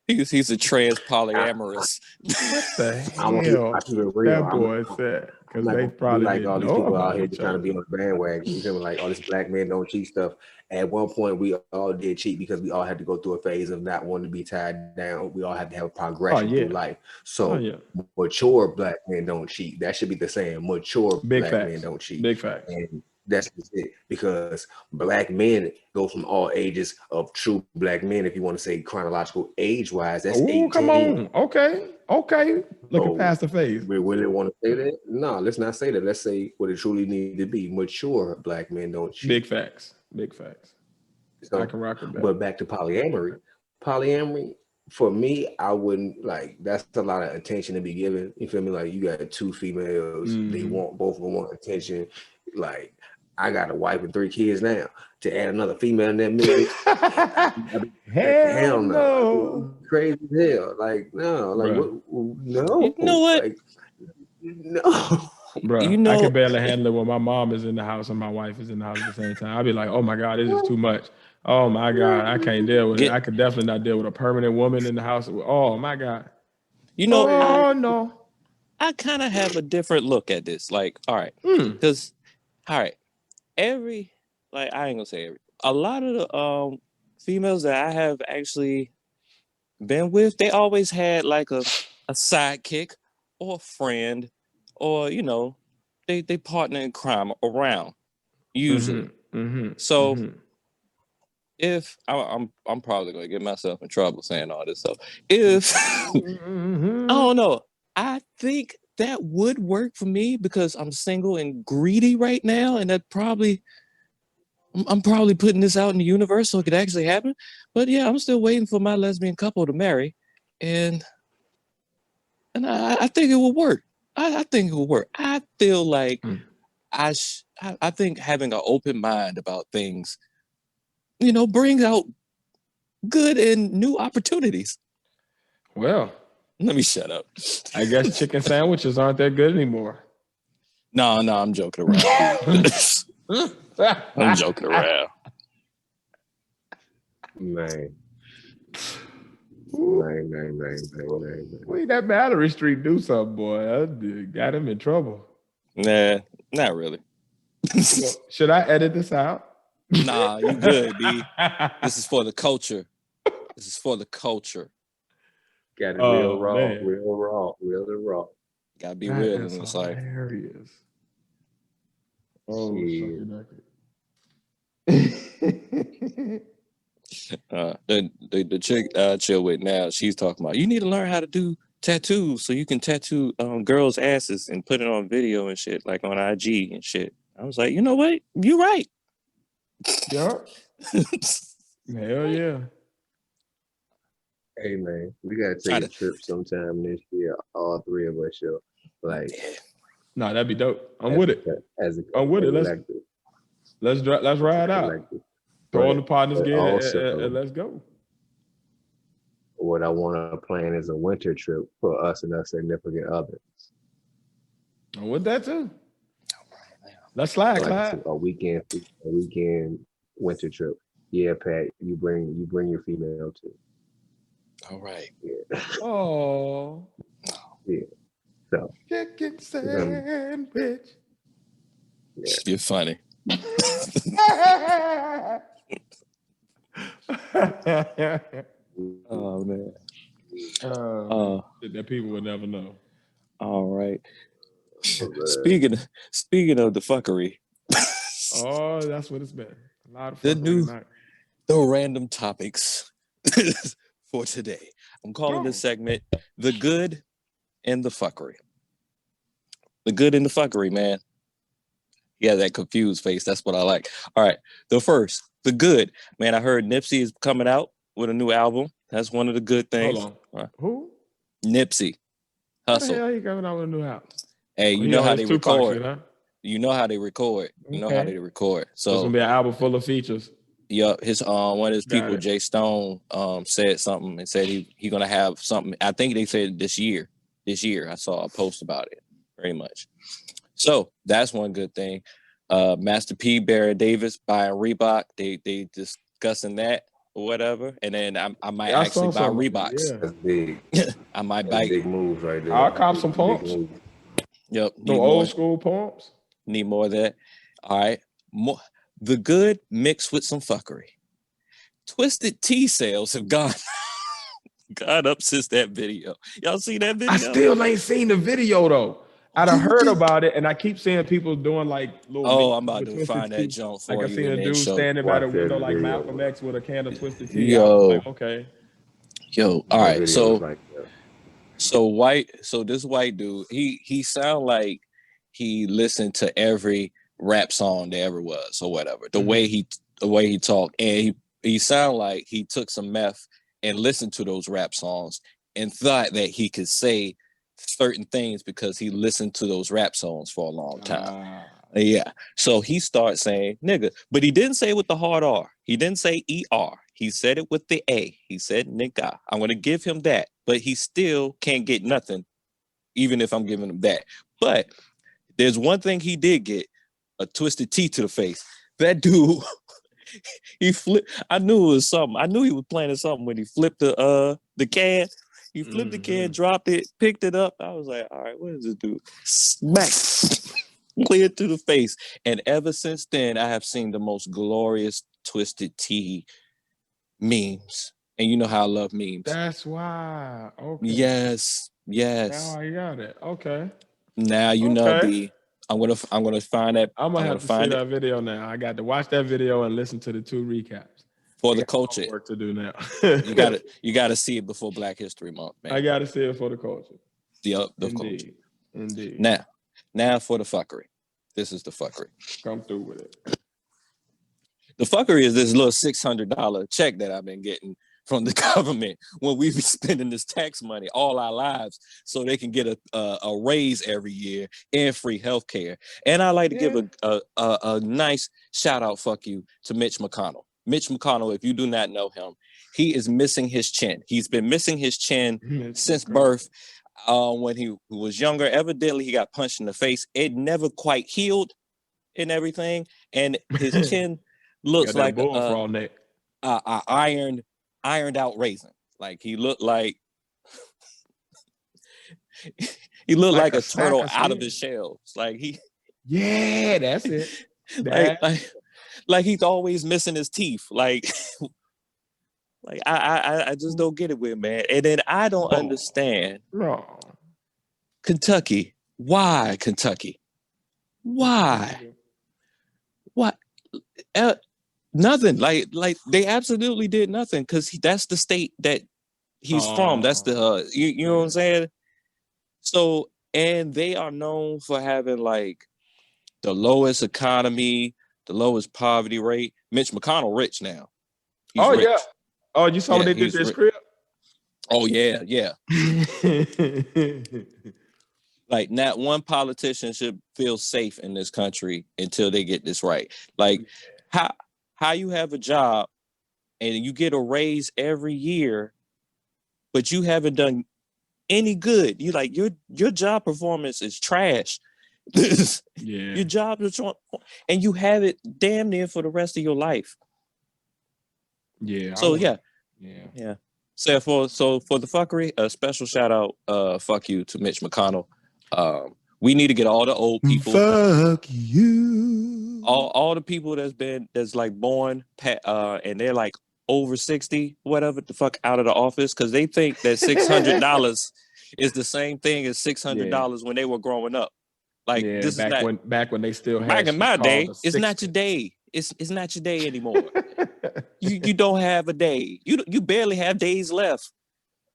He's a trans polyamorous. What the hell? I keep it real. That boy said. Because they probably like didn't all these know people about out here each trying to other. be on the bandwagon. You feel me? Like all this black men don't cheat stuff. At one point, we all did cheat because we all had to go through a phase of not wanting to be tied down. We all had to have a progression through life. So mature black men don't cheat. That should be the saying. Mature black men don't cheat. Big facts. And that's it. Because black men go from all ages of true black men. If you want to say chronological age-wise, that's 18. Come on. Okay. Looking past the phase. We really want to say that? No, let's not say that. Let's say what it truly needs to be. Mature black men don't cheat. Big facts. So, I can rock with that. But back to polyamory. Polyamory, for me, I wouldn't like. That's a lot of attention to be given. You feel me? Like you got two females. They both of them want attention. Like I got a wife and 3 kids now. To add another female in that mix, hell no, crazy as hell. Like no, like no. You know what? Like, no, bro. I can barely handle it when my mom is in the house and my wife is in the house at the same time. I'd be like, oh my god, this is too much. Oh my god, I can't deal with it. I could definitely not deal with a permanent woman in the house. Oh my god. You know, no. I kind of have a different look at this. Like, all right, because I ain't gonna say every. A lot of the females that I have actually been with, they always had like a sidekick or a friend, or they partner in crime around usually. So if I'm probably gonna get myself in trouble saying all this stuff. If I don't know, I think that would work for me because I'm single and greedy right now, and that I'm probably putting this out in the universe so it could actually happen. But yeah, I'm still waiting for my lesbian couple to marry, and I think it will work. I think it will work. I feel like I think having an open mind about things, brings out good and new opportunities. Well, let me shut up. I guess chicken sandwiches aren't that good anymore. No, I'm joking around. I'm joking around. Man. Wait, that Battery Street do something, boy. I got him in trouble. Nah, not really. Should I edit this out? Nah, you good, B. This is for the culture. Got it real raw. Gotta be real in this life. Hilarious. Oh, The chick I chill with now, she's talking about you need to learn how to do tattoos so you can tattoo girls' asses and put it on video and shit, like on IG and shit. I was like, you know what? You're right. Yup. Hell yeah. Hey man, we gotta Try take a to- trip sometime this year. All three of us, yo. Like Nah, that'd be dope. I'm as with a it. co- as a I'm with it. collective, Let's as a ride out. collective. Throw in But the partners but again also, and let's go. what I want to plan is a winter trip for us and our significant others. I'm with that too. Let's slide, Like Clyde. a weekend winter trip. Yeah, Pat, you bring your female too. All right. Yeah, Oh, yeah. So chicken sandwich. yeah. You're funny. Oh man. That people would never know. All right. So, Speaking of the fuckery, Oh, that's what it's been. A lot of The fuckery new- tonight. the random topics for today. I'm calling this segment "The Good and the Fuckery." The good and the fuckery, man. Yeah, that confused face. That's what I like. All right. The good, man. I heard Nipsey is coming out with a new album. That's one of the good things. Hold on. Right. Who? Nipsey What the Hussle. hell he coming out with a new house? Hey, Oh, you he know on how his they Tupac record. shit, huh? You know how they record. You know how Okay. they record. So it's So gonna be an album full of features. yeah, his one of his Got people, it. Jay Stone, said something and said he gonna have something. I think they said this year. This year, I saw a post about it. Very much. So that's one good thing. Master P, Barrett Davis buying Reebok. They discussing that or whatever. And then I might Yeah, I actually saw buy something. Reeboks. Yeah. that's big. I might That's buy. big moves right there. I'll cop some Big pumps. moves. Yep. No old school poems. Need more of that. All right. More the good mixed with some fuckery. Twisted Tea sales have gone up since that video. Y'all see that video? I still ain't seen the video though. I done heard about it, and I keep seeing people doing like little. Oh, mixes I'm about with to Twisted find Tea. that junk for Like I you seen a and then dude show. standing by the Watch that window like video. Malcolm X with a can of Twisted Tea. Yo. I was like, okay. Yo, all That right. video So is like that. so this white dude, he sound like he listened to every rap song there ever was or whatever. The way he talked, and he sound like he took some meth and listened to those rap songs and thought that he could say certain things because he listened to those rap songs for a long time. Yeah. So he starts saying nigga, but he didn't say it with the hard R. He didn't say ER. He said it with the A. He said nigga. I'm going to give him that, but he still can't get nothing, even if I'm giving him that. But there's one thing he did get, a Twisted Tea to the face. That dude, he flipped. I knew it was something. I knew he was planning something when he flipped the can. He flipped the can, dropped it, picked it up. I was like, all right, what does this do? Smack. Clear to the face. And ever since then, I have seen the most glorious Twisted Tea memes. And you know how I love memes. That's why. Okay. Yes. Now I got it. Okay. Now you know Okay. B. I'm gonna find that. I'm gonna have to see find it that video now. I got to watch that video and listen to the 2 recaps. for I the got culture. work to do now. You gotta see it before Black History Month, man. I gotta see it for the culture. The culture. Indeed. Indeed. Now for the fuckery. This is the fuckery. Come through with it. The fuckery is this little $600 check that I've been getting from the government when we be spending this tax money all our lives so they can get a raise every year and free health care. And I like to give a nice shout out, fuck you, to Mitch McConnell. Mitch McConnell, if you do not know him, he is missing his chin. He's been missing his chin since birth. When he was younger, evidently he got punched in the face. It never quite healed and everything. And his chin looks like bullfrog neck. Ironed out raisin. Like he looked like like a turtle out of his shell. It's like yeah, that's it. like he's always missing his teeth. Like I just don't get it with him, man. And then I don't understand. No. Kentucky. Why Kentucky? Why? What? Nothing. Like they absolutely did nothing because that's the state that he's from. That's the you know what I'm saying? So, and they are known for having like the lowest economy, the lowest poverty rate. Mitch McConnell rich now. He's rich. Yeah. Oh, you saw what they did to his crib? Oh yeah. Like not one politician should feel safe in this country until they get this right. Like how you have a job and you get a raise every year, but you haven't done any good. You like your job performance is trash. Your job is and you have it damn near for the rest of your life. Yeah. So yeah. So for the fuckery, a special shout out, fuck you to Mitch McConnell. We need to get all the old people. Fuck you. All the people that's like born and they're like over 60, whatever the fuck, out of the office because they think that $600 is the same thing as $600 when they were growing up. Like this back is not back when they still had back in my day. It's sixpence. not your day. It's not your day anymore. you don't have a day. You barely have days left.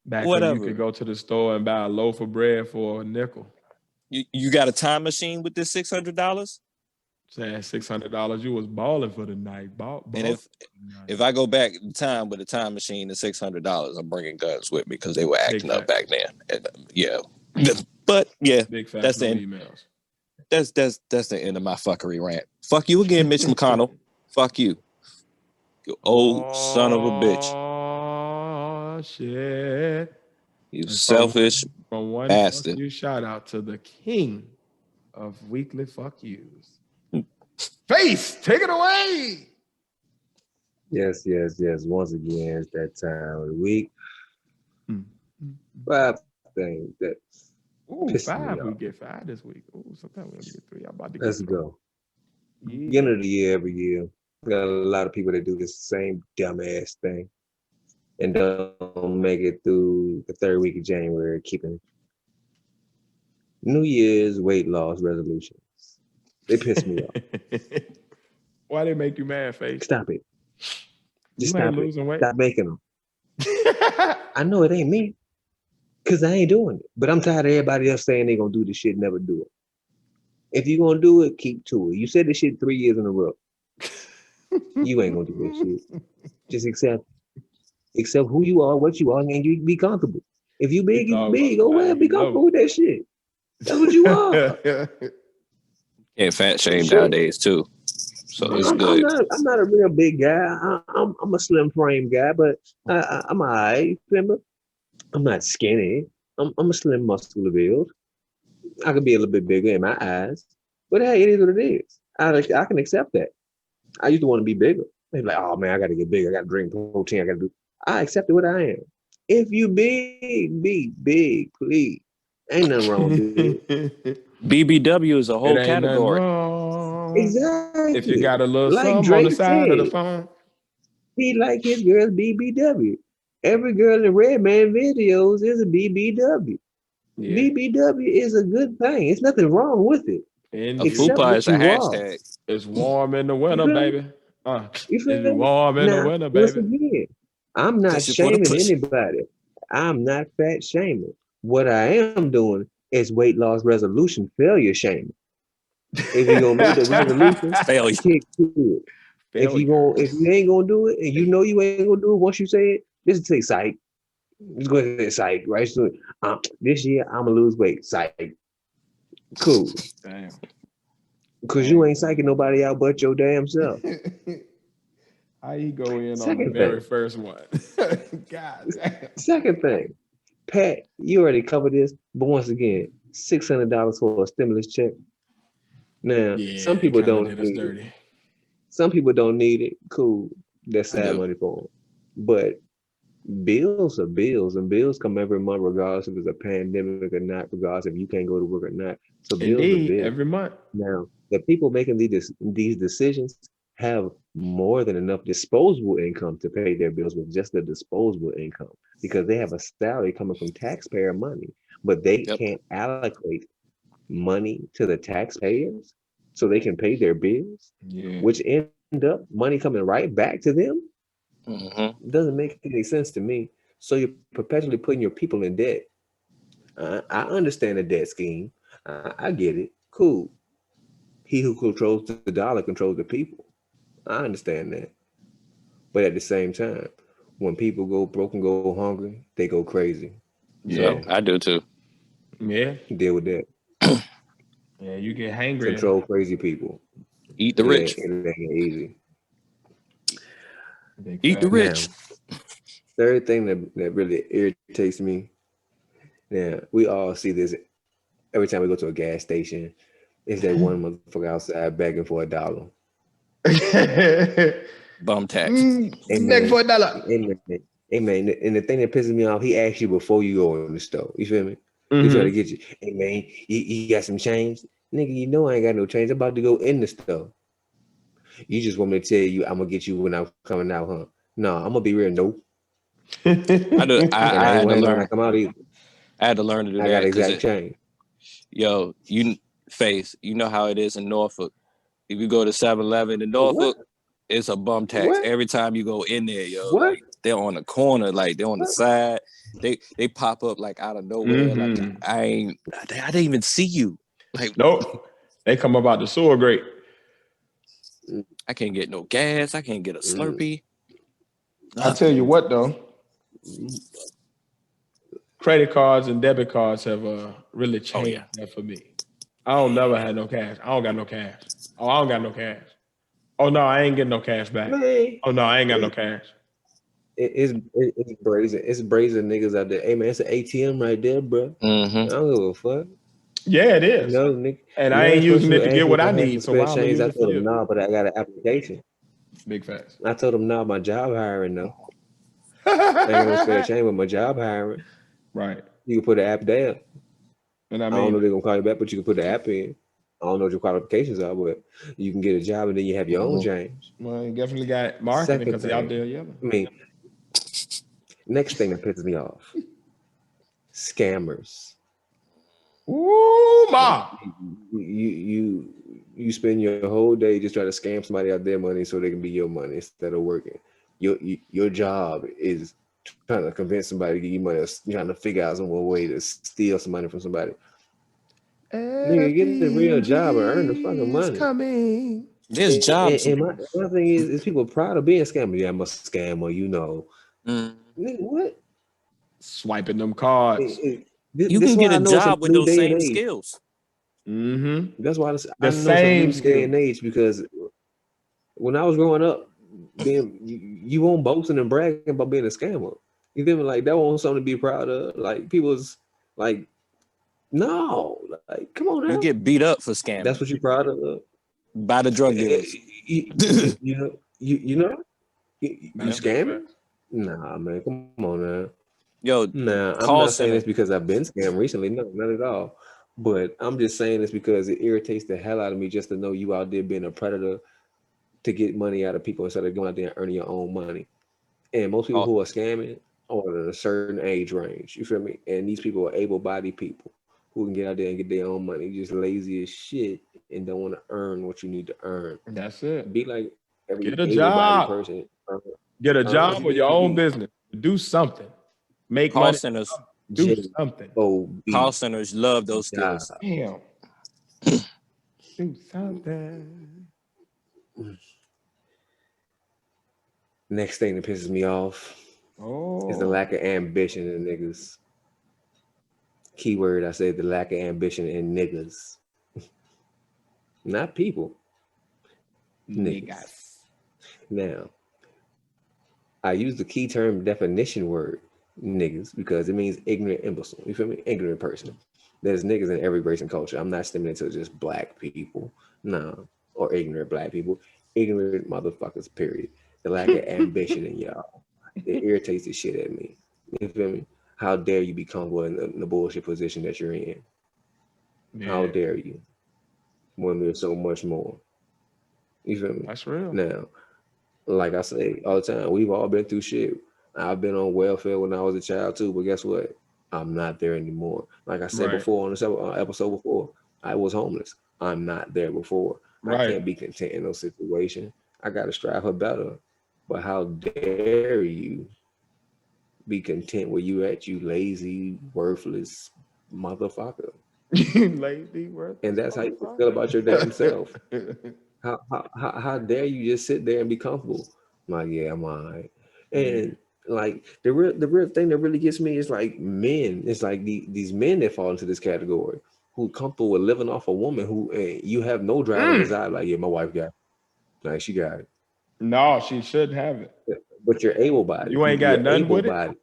Back when you could go to the store and buy a loaf of bread for a nickel. You got a time machine with this $600? Saying $600, you was balling for the night. And if I go back in time with a time machine to $600, I'm bringing guns with me because they were acting up back then. And, but yeah, that's the end. Emails. That's the end of my fuckery rant. Fuck you again, Mitch McConnell. Fuck you. You old son of a bitch. Oh shit. You selfish bastard. You shout out to the king of weekly fuck yous. Face, take it away. Yes. Once again, it's that time of the week. 5 things that piss 5. me We off. get 5 this week. Sometimes we only get 3. I'm about to Let's get go. Yeah. Beginning of the year, every year, we got a lot of people that do this same dumbass thing and don't make it through the 3rd week of January, keeping New Year's weight loss resolutions. They piss me off. Why they make you mad, Face? Stop it. Just You ain't stop it. losing weight. Stop making them. I know it ain't me because I ain't doing it. But I'm tired of everybody else saying they going to do this shit and never do it. If you're going to do it, keep to it. You said this shit 3 years in a row. You ain't going to do that shit. Just accept who you are, what you are, and you be comfortable. If you big, you big. Go ahead, be comfortable with that shit. That's what you are. Yeah, fat shame nowadays too. So it's good. I'm not a real big guy. I'm a slim frame guy, but I'm alright. Remember, I'm not skinny. I'm a slim muscular build. I could be a little bit bigger in my eyes, but hey, it is what it is. I can accept that. I used to want to be bigger. They'd be like, oh man, I got to get bigger. I got to drink protein. I got to do. I accepted what I am. If you big, be big, please. Ain't nothing wrong with it. BBW is a whole category. Exactly. If you got a little like something Drake on the side said, of the phone, he like his girls BBW. Every girl in Redman videos is a BBW. yeah. BBW is a good thing. It's nothing wrong with it. A fupa is a hashtag. It's warm in the winter, baby. It's me? warm in the winter, Once baby. again, I'm not shaming anybody. I'm not fat shaming. What I am doing is weight loss resolution failure shaming. If you're gonna make the resolution, failure. Stick to it. If you ain't gonna do it, and you know you ain't gonna do it once you say it, just say psych. Just go ahead and psych, right? So this year I'm gonna lose weight. Psych. Cool. Damn. Because you ain't psyching nobody out but your damn self. How you go in on the very first one? God damn. Second thing, Pat, you already covered this, but once again, $600 for a stimulus check. Now, some people don't need it. Some people don't need it. Cool. That's sad money for them. But bills are bills, and bills come every month, regardless if it's a pandemic or not, regardless if you can't go to work or not. So bills are bills. Every month. Now, the people making these decisions have more than enough disposable income to pay their bills with just the disposable income, because they have a salary coming from taxpayer money, but they can't allocate money to the taxpayers so they can pay their bills, which ends end up money coming right back to them? Mm-hmm. It doesn't make any sense to me. So you're perpetually putting your people in debt. I understand the debt scheme. I get it. Cool. He who controls the dollar controls the people. I understand that. But at the same time, when people go broke and go hungry, they go crazy. Yep, Yeah, So I do too. yeah, deal with that. yeah. You get hangry. Control crazy people. Eat the It rich. ain't easy. Big Eat the fat. rich. Now, third thing that really irritates me. Now, we all see this every time we go to a gas station. Is that one motherfucker outside begging for $1? Bum tax. Hey Beg man, for $1. hey man, hey man, and the thing that pisses me off, he asks you before you go in the store. You feel me? He try to Mm-hmm. get you. Hey man, you got some change? Nigga, you know I ain't got no change. I'm about to go in the store. You just want me to tell you I'm gonna get you when I'm coming out, huh? No, I'm gonna be real. Nope. I do. And I I ain't had to wearing when I learn. come out either. I had to learn to do I that got because exact change. yo, you face, you know how it is in Norfolk. If you go to 7-Eleven in What? Norfolk, it's a bum tax What? every time you go in there, yo. What? Like they're on the corner, like they're on the What? side. They pop up like out of nowhere. Like Mm-hmm. I didn't even see you. Like Nope. They come about the sewer grate. I can't get no gas. I can't get a Mm, Slurpee. I tell you Nothing. what though, mm, credit cards and debit cards have really Oh yeah. changed that for me. I don't never had no cash. I don't got no cash. Oh, I don't got no cash. Oh no, I ain't getting no cash back. man, Oh no, I ain't got no it, cash. it's brazen. It's brazen niggas out there. Hey man, it's an ATM right there, bro. I Mm-hmm. don't give a fuck. Yeah, it You is. know, nigga. And I ain't Last using person it who to asked get me what if I I had some need. So spare why am I change, I using it for told him you? no, but I got an application. Big facts. I told him no, my job hiring though. I ain't got no spare change, but my job hiring. Right. You can put the app there. And I I don't mean, know if they're gonna call you back, but you can put the app in. I don't know what your qualifications are, but you can get a job and then you have your own Mm-hmm. change. well, you definitely got marketing Second because they out thing, there yelling. I mean, next thing that pisses me off, scammers. Ooh, Like ma. you spend your whole day just trying to scam somebody out their money so they can be your money instead of working. Your job is trying to convince somebody to give you money, or trying to figure out some way to steal some money from somebody. Nigga, get a real job and earn the fucking FBG is money. coming. There's And, jobs. and my thing is people proud of being a scammer. Yeah, I'm a scammer, you know. Mm. Nigga, what? Swiping them cards. You This can is get why I a know it's a job with new those day and same age. skills. Mm-hmm. That's why I The know it's a same new day and skills. age because when I was growing up, being you won't boasting and bragging about being a scammer. You feel me? Like that wasn't something to be proud of. Like people's like, no, like come on You now. get beat up for That's scamming what you proud of. by the drug dealers. You know, you That's big scamming? facts. Nah, man, come on now. Yo, Nah, I'm call not saying this center. because I've been scammed recently. No, not at all. But I'm just saying this because it irritates the hell out of me just to know you out there being a predator to get money out of people instead of going out there and earning your own money. And most people Call, who are scamming are in a certain age range. You feel me? And these people are able-bodied people who can get out there and get their own money, just lazy as shit and don't want to earn what you need to earn. That's it. Be like every Get a able-bodied job. person. Get a Earn what job you or need your to own be. business. Do something. Make call money. centers. Do something. Call J-O-B. centers love those Job. skills. Damn. Do something. Next thing that pisses me off is the Oh. lack of ambition in niggas. Keyword, I say the lack of ambition in niggas. Not people, niggas. Niggas. Now, I use the key term definition word niggas because it means ignorant imbecile. You feel me? Ignorant person. There's niggas in every race and culture. I'm not limited to just black people. No. Or ignorant black people. Ignorant motherfuckers, period. The lack of ambition in y'all. It irritates the shit at me. You feel me? How dare you be comfortable in the bullshit position that you're in? How Yeah, dare you? When there's so much more. You feel me? that's real. Now, like I say all the time, we've all been through shit. I've been on welfare when I was a child too, but guess what? I'm not there anymore. Like I said Right. before on the episode before, I was homeless. I'm not there before. I Right. can't be content in no situation. I gotta strive for better. But how dare you be content where you at, you lazy, worthless motherfucker? Lazy worth. And that's how you feel about your damn self. How dare you just sit there and be comfortable? I'm like, yeah, I'm all right. And like the real thing that really gets me is like men. It's like these men that fall into this category who comfortable with living off a woman who you have no drive and desire. Like, yeah, my wife got it. Like she got it. No, she shouldn't have it. But you're able bodied. You ain't got You're nothing able with it. bodied.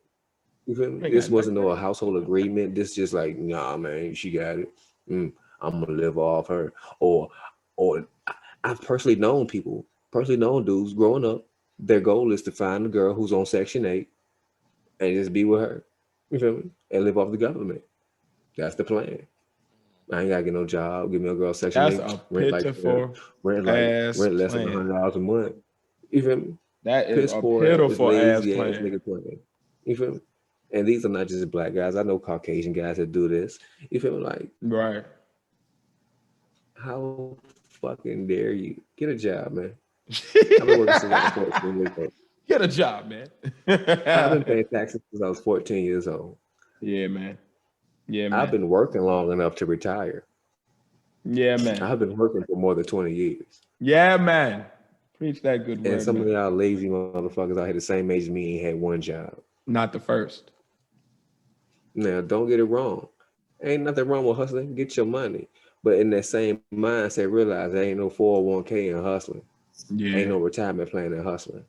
You feel me? Ain't This got wasn't nothing no household agreement. This just like, nah, man, she got it. I'm gonna live off her. Or I've personally known dudes growing up. Their goal is to find a girl who's on Section 8 and just be with her. You feel me? And live off the government. That's the plan. I ain't gotta get no job. Give me a girl Section That's 8. a Rent like pitiful rent ass less than plan. $100 a month. You feel me? That is Piss a poor, pitiful ass lazy plan. nigga plan. You feel me? And these are not just black guys. I know Caucasian guys that do this. You feel me? Like, Right. how fucking dare you? Get a job, man. I've been working since I was 14 years old. Get a job, man. I've been paying taxes since I was 14 years old. Yeah, man. Yeah, man. I've been working long enough to retire. Yeah, man. I've been working for more than 20 years. Yeah, man. Preach that good word, And some man. of y'all lazy motherfuckers out here the same age as me ain't had one job. Not the first. Now, don't get it wrong. Ain't nothing wrong with hustling. Get your money. But in that same mindset, realize there ain't no 401k in hustling. Yeah. Ain't no retirement plan in hustling.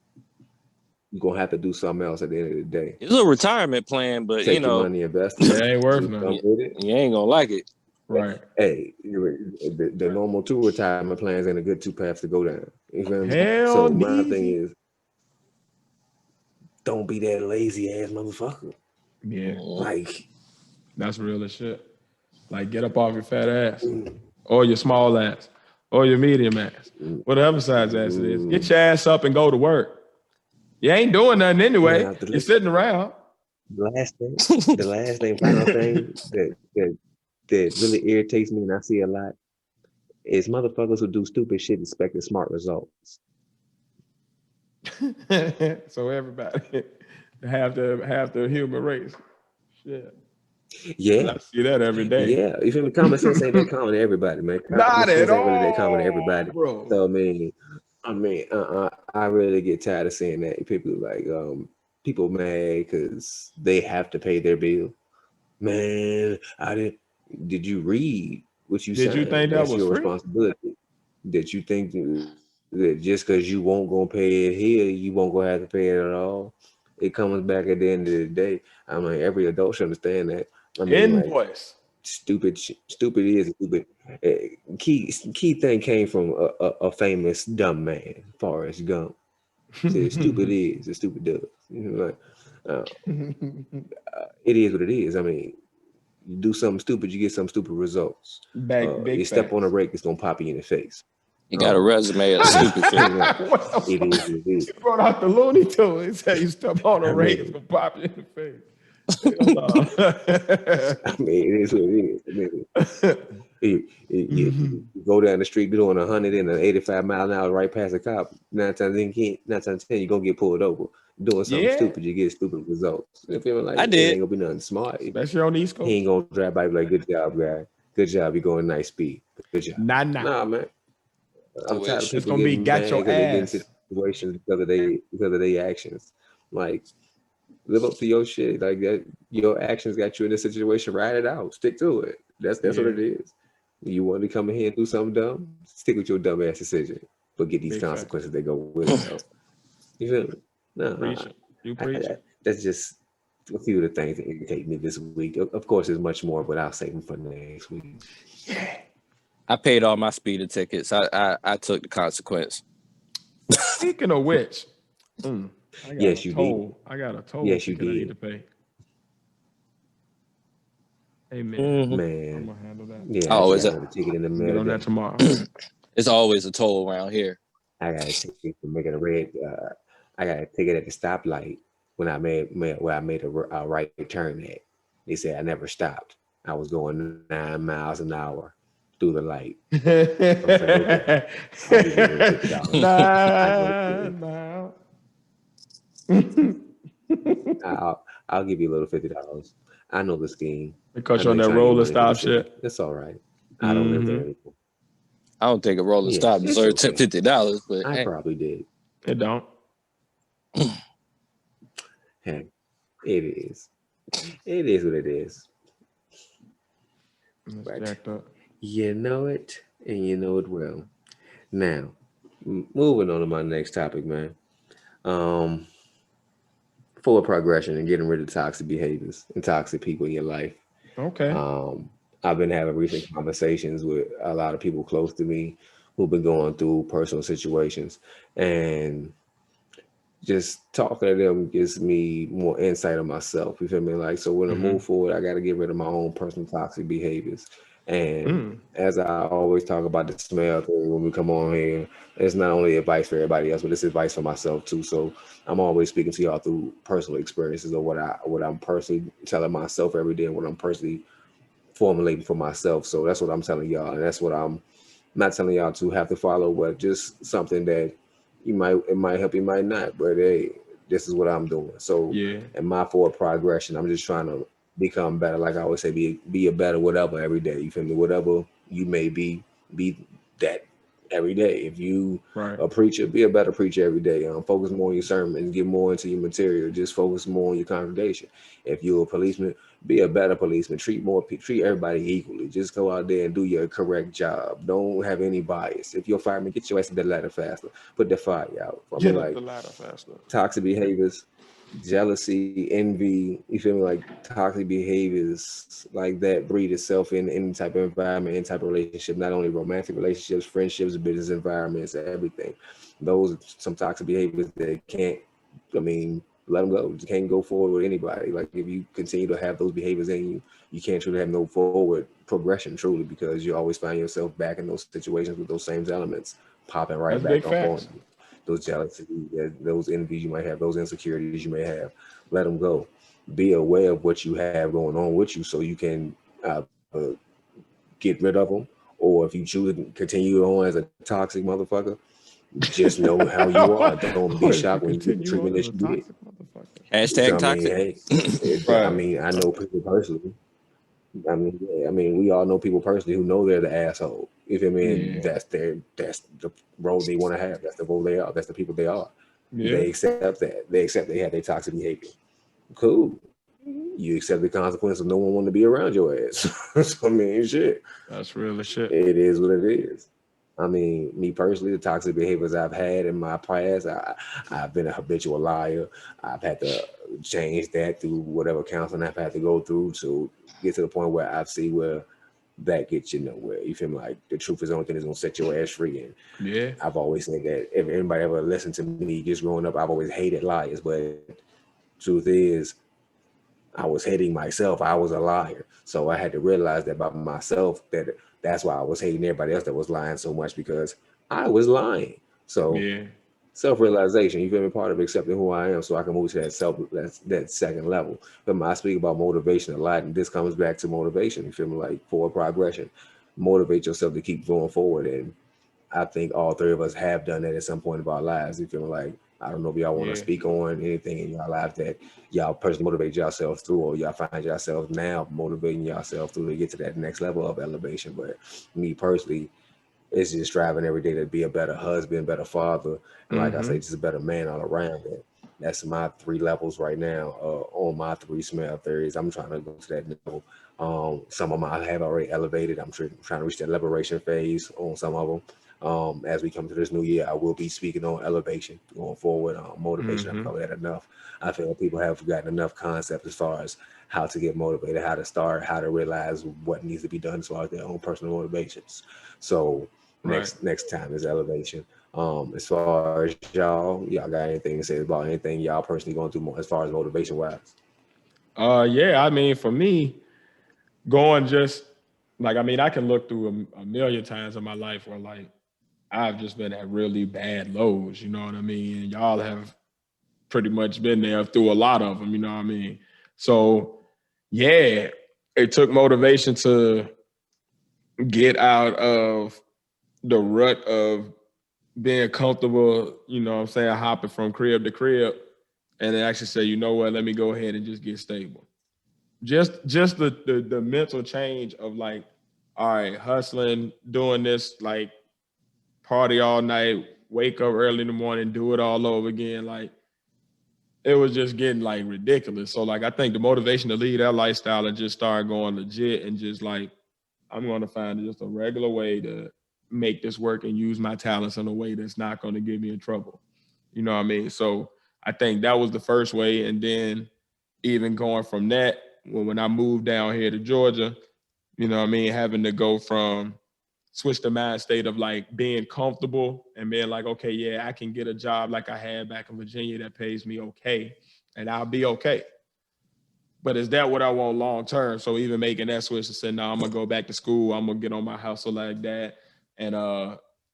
You're going to have to do something else at the end of the day. It's a retirement plan, but Take you know, your money, invest it. It ain't worth do nothing. something with it. you ain't gonna like it. Right. Hey, the normal 2 retirement plans ain't a good 2 paths to go down. You feel me? Hell, So my easy. thing is, don't be that lazy ass motherfucker. Yeah, Like, that's real as shit. Like, get up off your fat ass, or your small ass, or your medium ass, whatever size ass it is. Get your ass up and go to work. You ain't doing nothing anyway. Now, You're sitting around. the last thing, final thing that really irritates me and I see a lot is motherfuckers who do stupid shit expecting smart results. So everybody have the human race. Shit. Yeah. I see that every day. Yeah. You feel me? Common sense ain't that common to everybody, man. Not Common at sense ain't all, really that common to everybody. bro. So I really get tired of seeing that. People mad because they have to pay their bill. Man, did you read what you Did signed? you think that That's was your free? responsibility. Did you think that just because you won't go pay it here, you won't go have to pay it at all? It comes back at the end of the day. I mean, every adult should understand that. I mean, like, Invoice. stupid is stupid. Key thing came from a famous dumb man, Forrest Gump. Said, stupid is, the stupid does. You know, like, it is what it is. I mean, you do something stupid, you get some stupid results. You step on a rake, it's gonna pop you in the face. You got a resume of stupid shit. It is what it is. You brought out the Looney Tunes. He said you step on a rake, it's gonna pop you in the face. I mean, it is what it is. You go down the street doing 100 and 85 mile an hour right past a cop. 9 times 10, you're gonna get pulled over. Doing something stupid, you get stupid results. You feel me? Like, I did. It ain't gonna be nothing smart. Especially on the East Coast. He ain't gonna drive by like, good job, guy. Good job. You're going nice speed. Good job. Nah. Nah, man. I'm tired of people It's gonna be getting got mad your because they get in ass. situations because of their actions. Like, live up to your shit. Like that, your actions got you in this situation. Ride it out. Stick to it. That's what it is. You want to come in here and do something dumb? Stick with your dumb ass decision. But get these consequences that go with it. So, you feel me? No. You preach. That's just a few of the things that irritate me this week. Of course, there's much more, but I'll save them for next week. Yeah. I paid all my speeding tickets. I took the consequence. Speaking of which, Yes, you did. I got a toll Yes, you ticket I need did. to pay. Amen. Mhm. Man. I'm gonna handle that. Yeah, Oh, I is got it? a ticket in the Get mail. on that tomorrow. It's always a toll around here. I got a ticket for making a red. I got a ticket at the stoplight when I made a right turn at. They said I never stopped. I was going 9 miles an hour. through the light. Okay. I'll give you a little $50. I'll give you a little $50. I know the scheme. Because I you're know on that you're trying to get roller money for the stop city. shit. It's all right. I don't live there anymore. I don't think a rolling Yeah, stop it's deserves okay. $50, but I hey. probably did. It don't. Hey, it is. It is what it is. It's But jacked up. you know it, and you know it well. Now, moving on to my next topic, man. Forward progression and getting rid of toxic behaviors and toxic people in your life. Okay. I've been having recent conversations with a lot of people close to me who've been going through personal situations, and just talking to them gives me more insight on myself. You feel me? Like, so when I move forward, I got to get rid of my own personal toxic behaviors. And as I always talk about the smell thing when we come on here, it's not only advice for everybody else, but it's advice for myself too. So I'm always speaking to y'all through personal experiences of what I'm personally telling myself every day and what I'm personally formulating for myself. So that's what I'm telling y'all, and that's what I'm not telling y'all to have to follow, but just something that it might help, you might not. But hey, this is what I'm doing. So in my forward progression, I'm just trying to become better. Like I always say, be a better whatever every day. You feel me? Whatever you may be that every day. If you a preacher, be a better preacher every day. Focus more on your sermons, get more into your material. Just focus more on your congregation. If you're a policeman, be a better policeman. Treat everybody equally. Just go out there and do your correct job. Don't have any bias. If you're a fireman, get your ass up the ladder faster. Put the fire out. Get up the ladder faster. Toxic behaviors, jealousy, envy, you feel me? Like toxic behaviors like that breed itself in any type of environment, any type of relationship, not only romantic relationships, friendships, business environments, everything. Those are some toxic behaviors that let them go. You can't go forward with anybody. Like if you continue to have those behaviors in you can't truly have no forward progression truly, because you always find yourself back in those situations with those same elements popping right back up on you. Those jealousy, those envies you might have, those insecurities you may have, let them go. Be aware of what you have going on with you so you can get rid of them. Or if you choose to continue on as a toxic motherfucker, just know how you are. Don't be shocked when you get the treatment that you get. Hashtag toxic. I know people personally. We all know people personally who know they're the asshole. You feel me? And that's the role they want to have. That's the role they are. That's the people they are. They accept that. They accept they have their toxic behavior. Cool. You accept the consequence of no one wanting to be around your ass. So, shit. That's real as shit. It is what it is. Me personally, the toxic behaviors I've had in my past, I've been a habitual liar. I've had to change that through whatever counseling I've had to go through to get to the point where I see where that gets you nowhere. You feel me? Like the truth is the only thing that's gonna set your ass free. And I've always said that if anybody ever listened to me just growing up, I've always hated liars. But truth is, I was hating myself. I was a liar. So I had to realize that about myself, that's why I was hating everybody else that was lying so much, because I was lying. So self-realization, you feel me? Part of accepting who I am so I can move to that second level. But I speak about motivation a lot, and this comes back to motivation. You feel me? Like forward progression. Motivate yourself to keep going forward. And I think all three of us have done that at some point of our lives. You feel me? Like, I don't know if y'all want to speak on anything in your life that y'all personally motivate yourselves through, or y'all find yourselves now motivating yourself through to get to that next level of elevation. But me personally, it's just striving every day to be a better husband, better father, and like I say, just a better man all around. And that's my 3 levels right now on my 3 smell theories. I'm trying to go to that level. Some of them I have already elevated. I'm trying to reach that liberation phase on some of them. As we come to this new year, I will be speaking on elevation going forward. Motivation, I've covered that enough. I feel like people have gotten enough concepts as far as how to get motivated, how to start, how to realize what needs to be done as far as their own personal motivations. So next time is elevation. As far as y'all got anything to say about anything y'all personally going through as far as motivation wise? For me, going just like, I can look through a million times in my life where like I've just been at really bad lows, you know what I mean? And y'all have pretty much been there through a lot of them, you know what I mean? So it took motivation to get out of the rut of being comfortable, you know what I'm saying, hopping from crib to crib, and then actually say, you know what, let me go ahead and just get stable. Just the mental change of like, all right, hustling, doing this, like party all night, wake up early in the morning, do it all over again. Like it was just getting like ridiculous. So like I think the motivation to leave that lifestyle and just start going legit and just like I'm going to find just a regular way to make this work and use my talents in a way that's not going to get me in trouble. You know what I mean? So I think that was the first way. And then even going from that, when I moved down here to Georgia, you know what I mean, having to go from switch the mind state of like being comfortable and being like, okay, yeah, I can get a job like I had back in Virginia that pays me okay, and I'll be okay. But is that what I want long term? So even making that switch and saying, no, I'm gonna go back to school, I'm gonna get on my hustle like that, and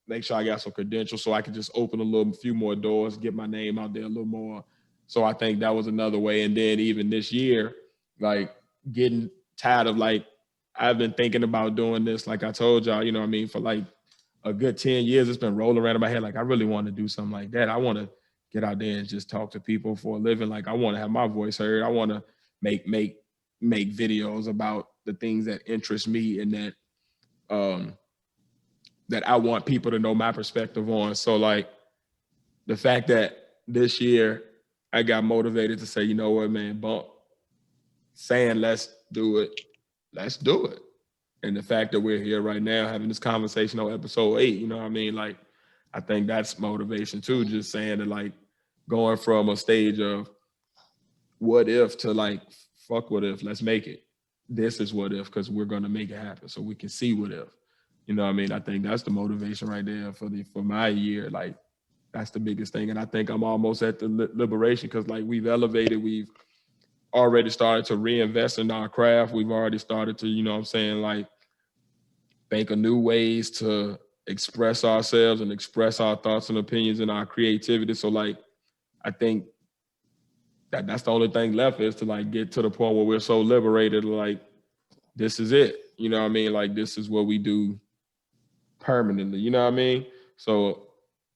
make sure I got some credentials so I can just open a few more doors, get my name out there a little more. So I think that was another way. And then even this year, like getting tired of like I've been thinking about doing this, like I told y'all, you know what I mean, for like a good 10 years, it's been rolling around in my head. Like I really want to do something like that. I want to get out there and just talk to people for a living. Like I want to have my voice heard. I want to make videos about the things that interest me and um that I want people to know my perspective on. So like the fact that this year I got motivated to say, you know what, man, bump saying let's do it, let's do it. And the fact that we're here right now having this conversation on episode 8, you know what I mean? Like I think that's motivation too, just saying that like going from a stage of what if to like fuck what if, let's make it. This is what if, because we're gonna make it happen so we can see what if. You know what I mean? I think that's the motivation right there for my year. Like that's the biggest thing. And I think I'm almost at the liberation because like we've elevated, we've already started to reinvest in our craft. We've already started to, you know what I'm saying, like think of new ways to express ourselves and express our thoughts and opinions and our creativity. So like I think that's the only thing left is to like get to the point where we're so liberated, like this is it. You know what I mean? Like this is what we do permanently. You know what I mean? So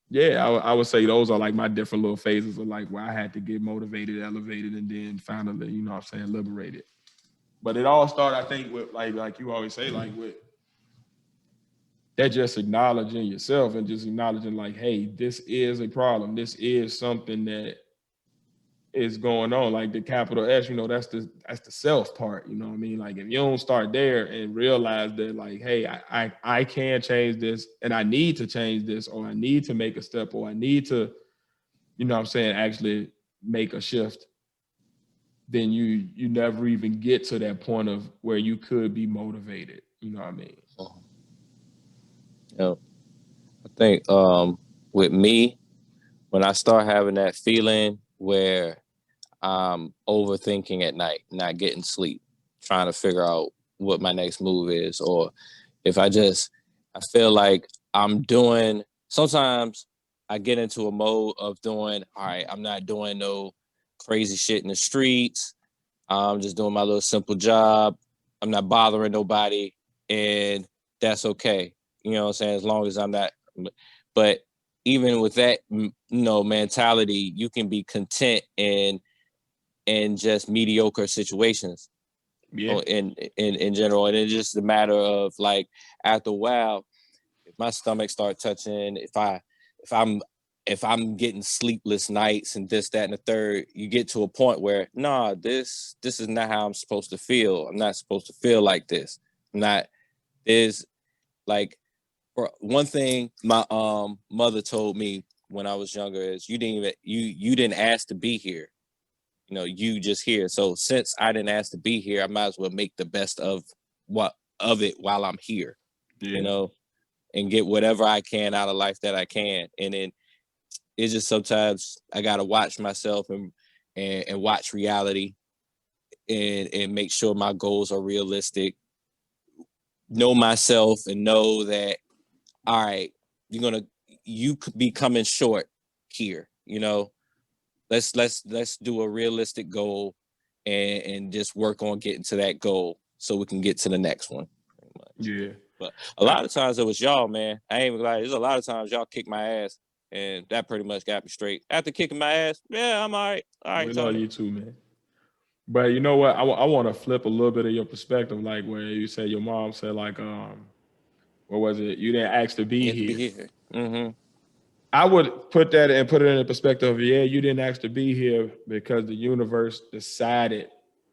yeah, I would say those are like my different little phases of like where I had to get motivated, elevated, and then finally, you know what I'm saying, liberated. But it all started, I think, with like you always say, like with that just acknowledging yourself and just acknowledging like, hey, this is a problem. This is something that is going on. Like the capital S, you know, that's the self part. You know what I mean? Like if you don't start there and realize that like, hey, I can change this and I need to change this, or I need to make a step, or I need to, you know what I'm saying, actually make a shift, then you never even get to that point of where you could be motivated. You know what I mean? Yeah. I think with me, when I start having that feeling where I'm overthinking at night, not getting sleep, trying to figure out what my next move is, or if I feel like I'm doing, sometimes I get into a mode of doing, all right, I'm not doing no crazy shit in the streets. I'm just doing my little simple job. I'm not bothering nobody, and that's okay. You know what I'm saying? As long as I'm not, but even with that, mentality, you can be content in just mediocre situations. Yeah. In general, and it's just a matter of like after a while, if my stomach start touching, if I'm getting sleepless nights and this, that, and the third, you get to a point where nah, this is not how I'm supposed to feel. I'm not supposed to feel like this. I'm not is like, for one thing my mother told me when I was younger is you didn't ask to be here. You know, you just here. So since I didn't ask to be here, I might as well make the best of it while I'm here. Yeah. You know, and get whatever I can out of life that I can. And then it's just sometimes I gotta watch myself and watch reality and make sure my goals are realistic. Know myself and know that, all right, you could be coming short here. You know, let's do a realistic goal and just work on getting to that goal so we can get to the next one. Yeah. But a lot of times it was y'all, man. I ain't even gonna lie. There's a lot of times y'all kicked my ass, and that pretty much got me straight. After kicking my ass, yeah, I'm all right. All right, We love Tony. you too, man. But you know what? I want to flip a little bit of your perspective, like where you said your mom said like, what was it? You didn't ask to be here. Mm-hmm. I would put it in the perspective of, yeah, you didn't ask to be here because the universe decided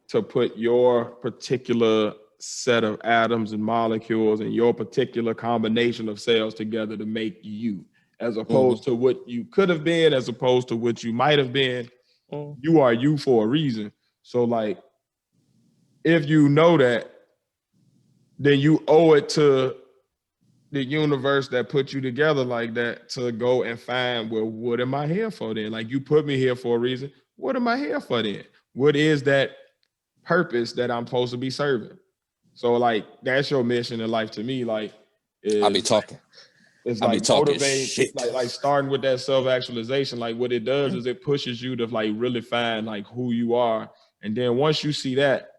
to put your particular set of atoms and molecules and your particular combination of cells together to make you, as opposed to what you could have been, as opposed to what you might have been. You are you for a reason. So like, if you know that, then you owe it to the universe that put you together like that to go and find, well, what am I here for then? Like, you put me here for a reason. What am I here for then? What is that purpose that I'm supposed to be serving? So like, that's your mission in life to me. Like, I'll be talking. It's I'll be like talking motivating, shit. like starting with that self-actualization. Like, what it does is it pushes you to like really find like who you are. And then once you see that,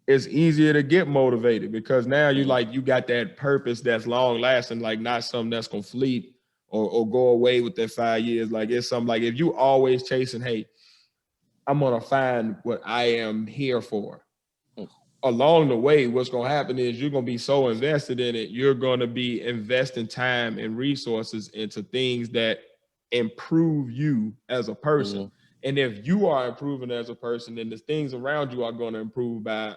it's easier to get motivated because now you got that purpose that's long lasting, like not something that's gonna fleet or go away within 5 years. Like, it's something like, if you always chasing, hey, I'm gonna find what I am here for. Along the way, what's gonna happen is you're gonna be so invested in it, you're gonna be investing time and resources into things that improve you as a person. And if you are improving as a person, then the things around you are going to improve by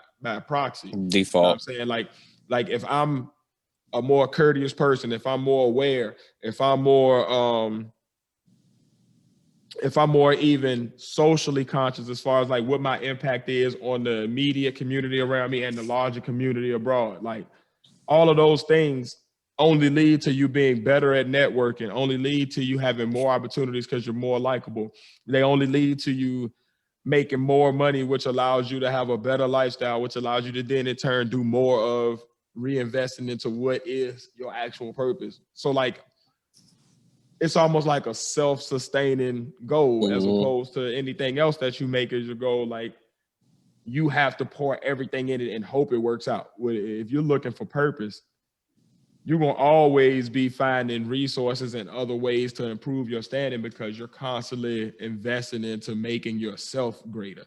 proxy. Default. You know what I'm saying? Like if I'm a more courteous person, if I'm more aware, if I'm more even socially conscious as far as like what my impact is on the immediate community around me and the larger community abroad, like all of those things only lead to you being better at networking, only lead to you having more opportunities because you're more likable. They only lead to you making more money, which allows you to have a better lifestyle, which allows you to then in turn do more of reinvesting into what is your actual purpose. So like, it's almost like a self-sustaining goal as opposed to anything else that you make as your goal. Like, you have to pour everything in it and hope it works out. If you're looking for purpose, you're going to always be finding resources and other ways to improve your standing because you're constantly investing into making yourself greater.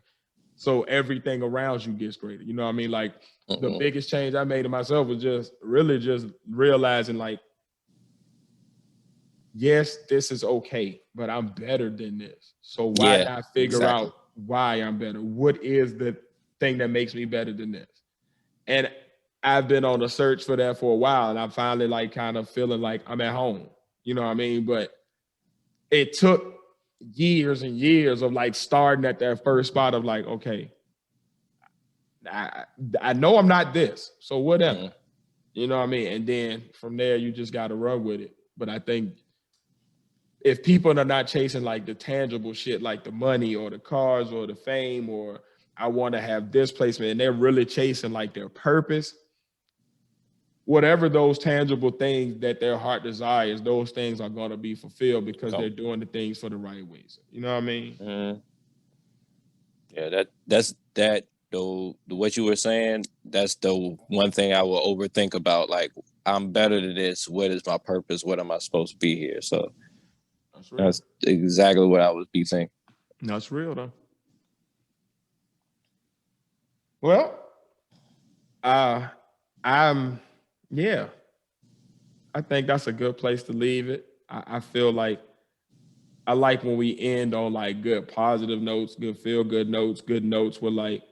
So everything around you gets greater. You know what I mean? Like, the biggest change I made in myself was just realizing like, yes, this is okay, but I'm better than this. So why not figure out why I'm better? What is the thing that makes me better than this? And I've been on a search for that for a while, and I'm finally like kind of feeling like I'm at home. You know what I mean? But it took years and years of like starting at that first spot of like, okay, I know I'm not this, so whatever. You know what I mean? And then from there, you just got to run with it. But I think if people are not chasing like the tangible shit, like the money or the cars or the fame, or I want to have this placement, and they're really chasing like their purpose, whatever those tangible things that their heart desires, those things are going to be fulfilled because they're doing the things for the right reason. You know what I mean? Yeah, that's though. What you were saying, that's the one thing I will overthink about. Like, I'm better than this. What is my purpose? What am I supposed to be here? So that's exactly what I would be thinking. That's real though. Well, I think that's a good place to leave it. I feel like I like when we end on like good positive notes, good feel good notes where like,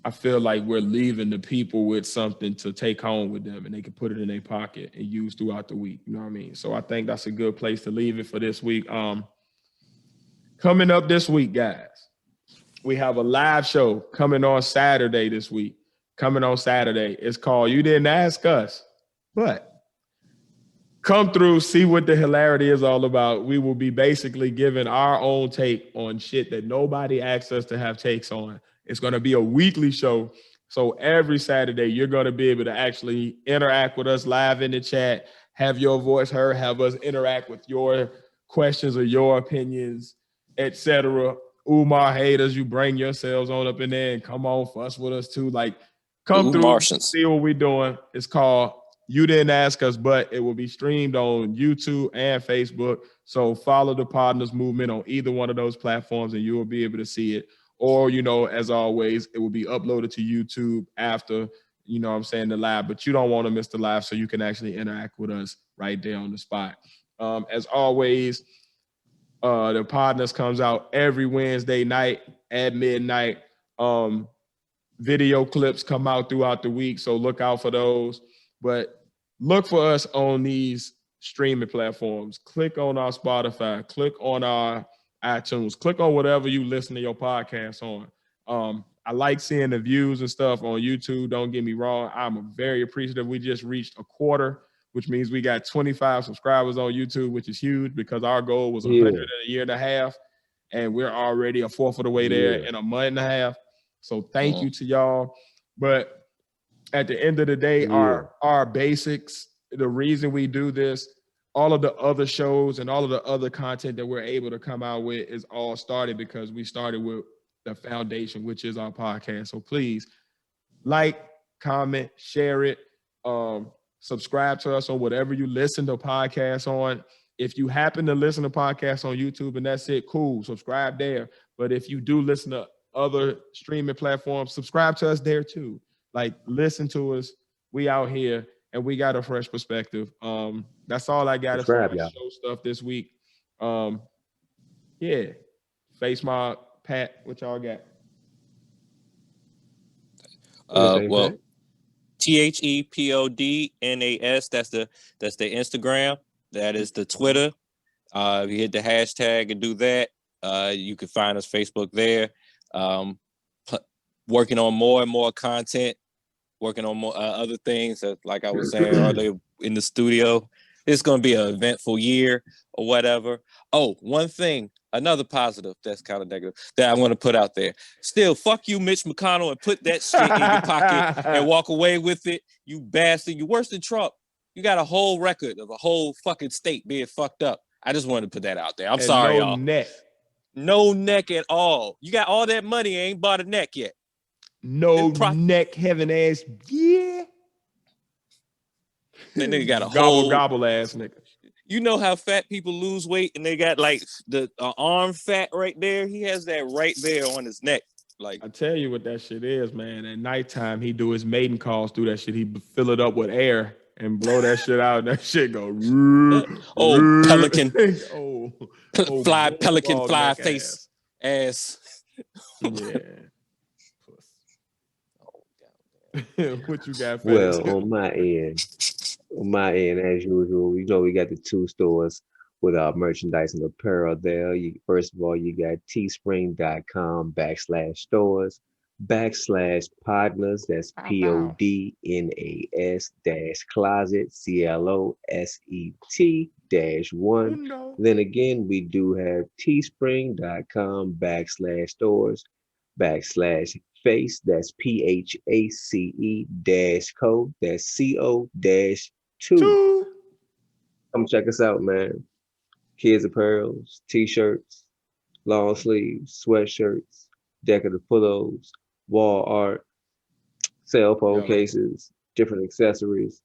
I feel like we're leaving the people with something to take home with them and they can put it in their pocket and use throughout the week. You know what I mean? So I think that's a good place to leave it for this week. Coming up this week, guys, we have a live show coming on Saturday this week. It's called You Didn't Ask Us, but come through, see what the hilarity is all about. We will be basically giving our own take on shit that nobody asked us to have takes on. It's going to be a weekly show. So every Saturday, you're going to be able to actually interact with us live in the chat, have your voice heard, have us interact with your questions or your opinions, etc. Umar haters, you bring yourselves on up in there and come on, fuss with us too. Like, Come Ooh, through, Martians. see what we're doing. It's called You Didn't Ask Us, but it will be streamed on YouTube and Facebook. So follow the Partners Movement on either one of those platforms and you will be able to see it. Or, as always, it will be uploaded to YouTube after, the live, but you don't want to miss the live so you can actually interact with us right there on the spot. As always, the Partners comes out every Wednesday night at midnight. Video clips come out throughout the week, so look out for those. But look for us on these streaming platforms. Click on our Spotify, click on our iTunes, click on whatever you listen to your podcast on. I like seeing the views and stuff on YouTube. Don't get me wrong. I'm very appreciative. We just reached a quarter, which means we got 25 subscribers on YouTube, which is huge because our goal was 100 in a year and a half. And we're already a fourth of the way there in a month and a half. So thank you to y'all. But at the end of the day, our basics, the reason we do this, all of the other shows and all of the other content that we're able to come out with is all started because we started with the foundation, which is our podcast. So please like, comment, share it, subscribe to us on whatever you listen to podcasts on. If you happen to listen to podcasts on YouTube and that's it, cool, subscribe there. But if you do listen to other streaming platforms, subscribe to us there too. Like, listen to us. We out here and we got a fresh perspective. That's all I got as far as show stuff this week. Face Mob, Pat, what y'all got? Well, THEPODNAS. That's the Instagram. That is the Twitter. If you hit the hashtag and do that, you can find us Facebook there. Working on more and more content, working on more other things. Like I was saying earlier in the studio, it's going to be an eventful year or whatever. Oh, one thing, another positive that's kind of negative that I want to put out there. Still, fuck you, Mitch McConnell, and put that shit in your pocket and walk away with it, you bastard. You're worse than Trump. You got a whole record of a whole fucking state being fucked up. I just wanted to put that out there. I'm sorry, y'all. No neck at all. You got all that money, ain't bought a neck yet. No neck, heaven ass. Yeah. Then they got a gobble ass nigga. You know how fat people lose weight and they got like the arm fat right there? He has that right there on his neck. Like, I tell you what that shit is, man. At nighttime, he do his maiden calls through that shit. He fill it up with air and blow that shit out. And that shit go. Pelican. Fly pelican, fly face ass. Yeah. What you got? Well, on my end, as usual, we got the two stores with our merchandise and apparel there. First of all, you got teespring.com/stores/partners. That's PODNAS-closet CLOSET-1. Then again, we do have teespring.com/stores/face. That's PHACE-co. That's CO-2. Come check us out, man. Kids apparels, t-shirts, long sleeves, sweatshirts, decorative pillows, wall art, cell phone cases, different accessories.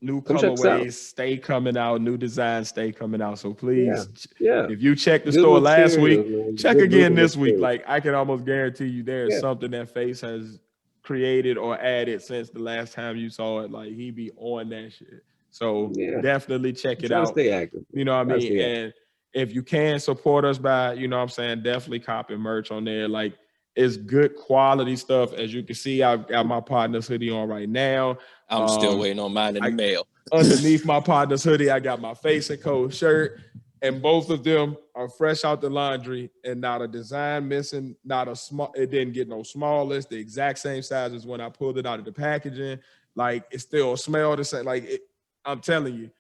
New colorways stay coming out. New designs stay coming out. So please, if you checked the store last week, check again this week. Like, I can almost guarantee you there's something that Face has created or added since the last time you saw it. Like, he be on that shit. So definitely check it out. Stay active. You know what I mean? And if you can support us by, definitely copping merch on there. Like, it's good quality stuff. As you can see, I've got my Partners hoodie on right now. I'm still waiting on mine in the mail. Underneath my Partners hoodie, I got my Face and Co shirt, and both of them are fresh out the laundry and not a design missing, not a small. It didn't get no smaller. It's the exact same size as when I pulled it out of the packaging. Like, it still smell the same. Like, I'm telling you,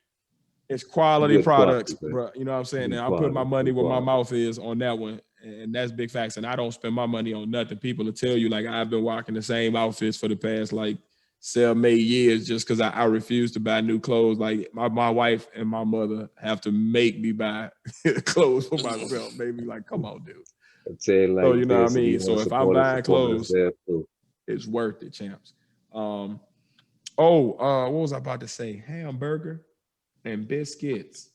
it's quality products, bro. You know what I'm saying? And I put my money where my mouth is on that one. And that's big facts. And I don't spend my money on nothing. People will tell you, like, I've been rocking the same outfits for the past, like, 7-8 years just because I refuse to buy new clothes. Like, my wife and my mother have to make me buy clothes for myself. Baby, like, come on, dude. I'd say, like, so, you know what I mean? So if I'm buying clothes, It's worth it, champs. What was I about to say? Hamburger and biscuits.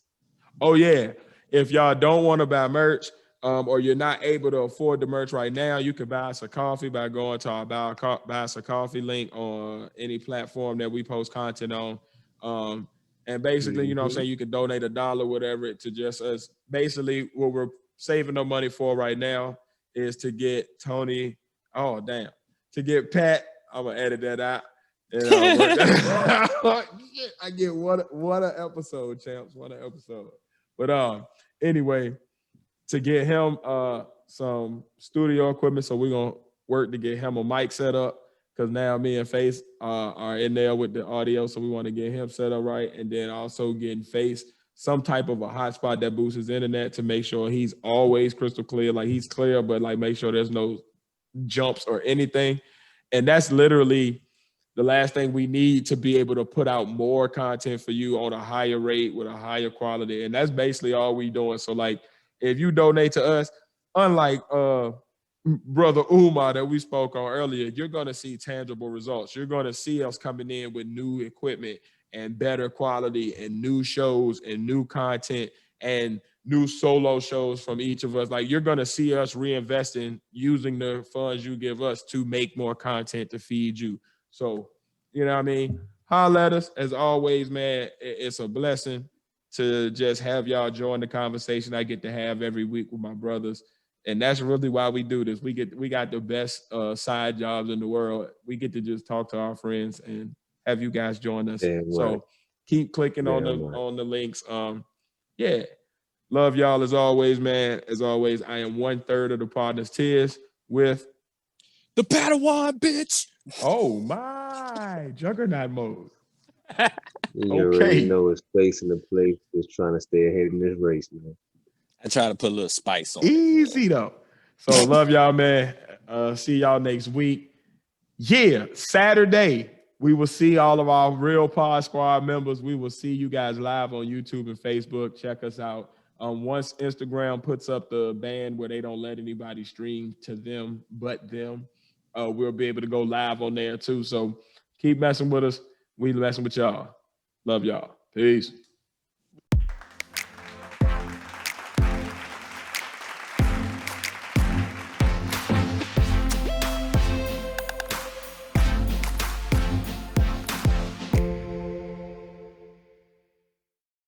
Oh yeah. If y'all don't want to buy merch, or you're not able to afford the merch right now, you can buy us a coffee by going to our buy us a coffee link on any platform that we post content on. And basically, you know what I'm saying, you can donate $1, whatever, to just us. Basically, what we're saving the money for right now is to get Tony. Oh damn, to get Pat. I'm gonna edit that out. And work that out. I get one an episode, champs. One an episode. But anyway, to get him some studio equipment, so we're gonna work to get him a mic set up, because now me and Face are in there with the audio, so we want to get him set up right, and then also getting Face some type of a hotspot that boosts his internet to make sure he's always crystal clear, like he's clear, but like make sure there's no jumps or anything. And that's literally the last thing we need to be able to put out more content for you on a higher rate with a higher quality. And that's basically all we doing. So like, if you donate to us, unlike Brother Umar that we spoke on earlier, you're going to see tangible results. You're going to see us coming in with new equipment and better quality and new shows and new content and new solo shows from each of us. Like, you're going to see us reinvesting, using the funds you give us to make more content to feed you. So, you know what I mean? Holler at us. As always, man, it's a blessing to just have y'all join the conversation I get to have every week with my brothers. And that's really why we do this. We got the best side jobs in the world. We get to just talk to our friends and have you guys join us. Damn So right. keep clicking on the links. Yeah. Love y'all as always, man. As always, I am 1/3 of the Partners Tears with The Padawan, bitch. oh my juggernaut mode. You Okay. already know it's Face in the place, just trying to stay ahead in this race, man. I try to put a little spice on it. Easy though. So love y'all, man. See y'all next week. Yeah, Saturday, we will see all of our Real Pod Squad members. We will see you guys live on YouTube and Facebook. Check us out. Once Instagram puts up the ban where they don't let anybody stream to them but them, we'll be able to go live on there too. So keep messing with us. We messing with y'all. Love y'all. Peace.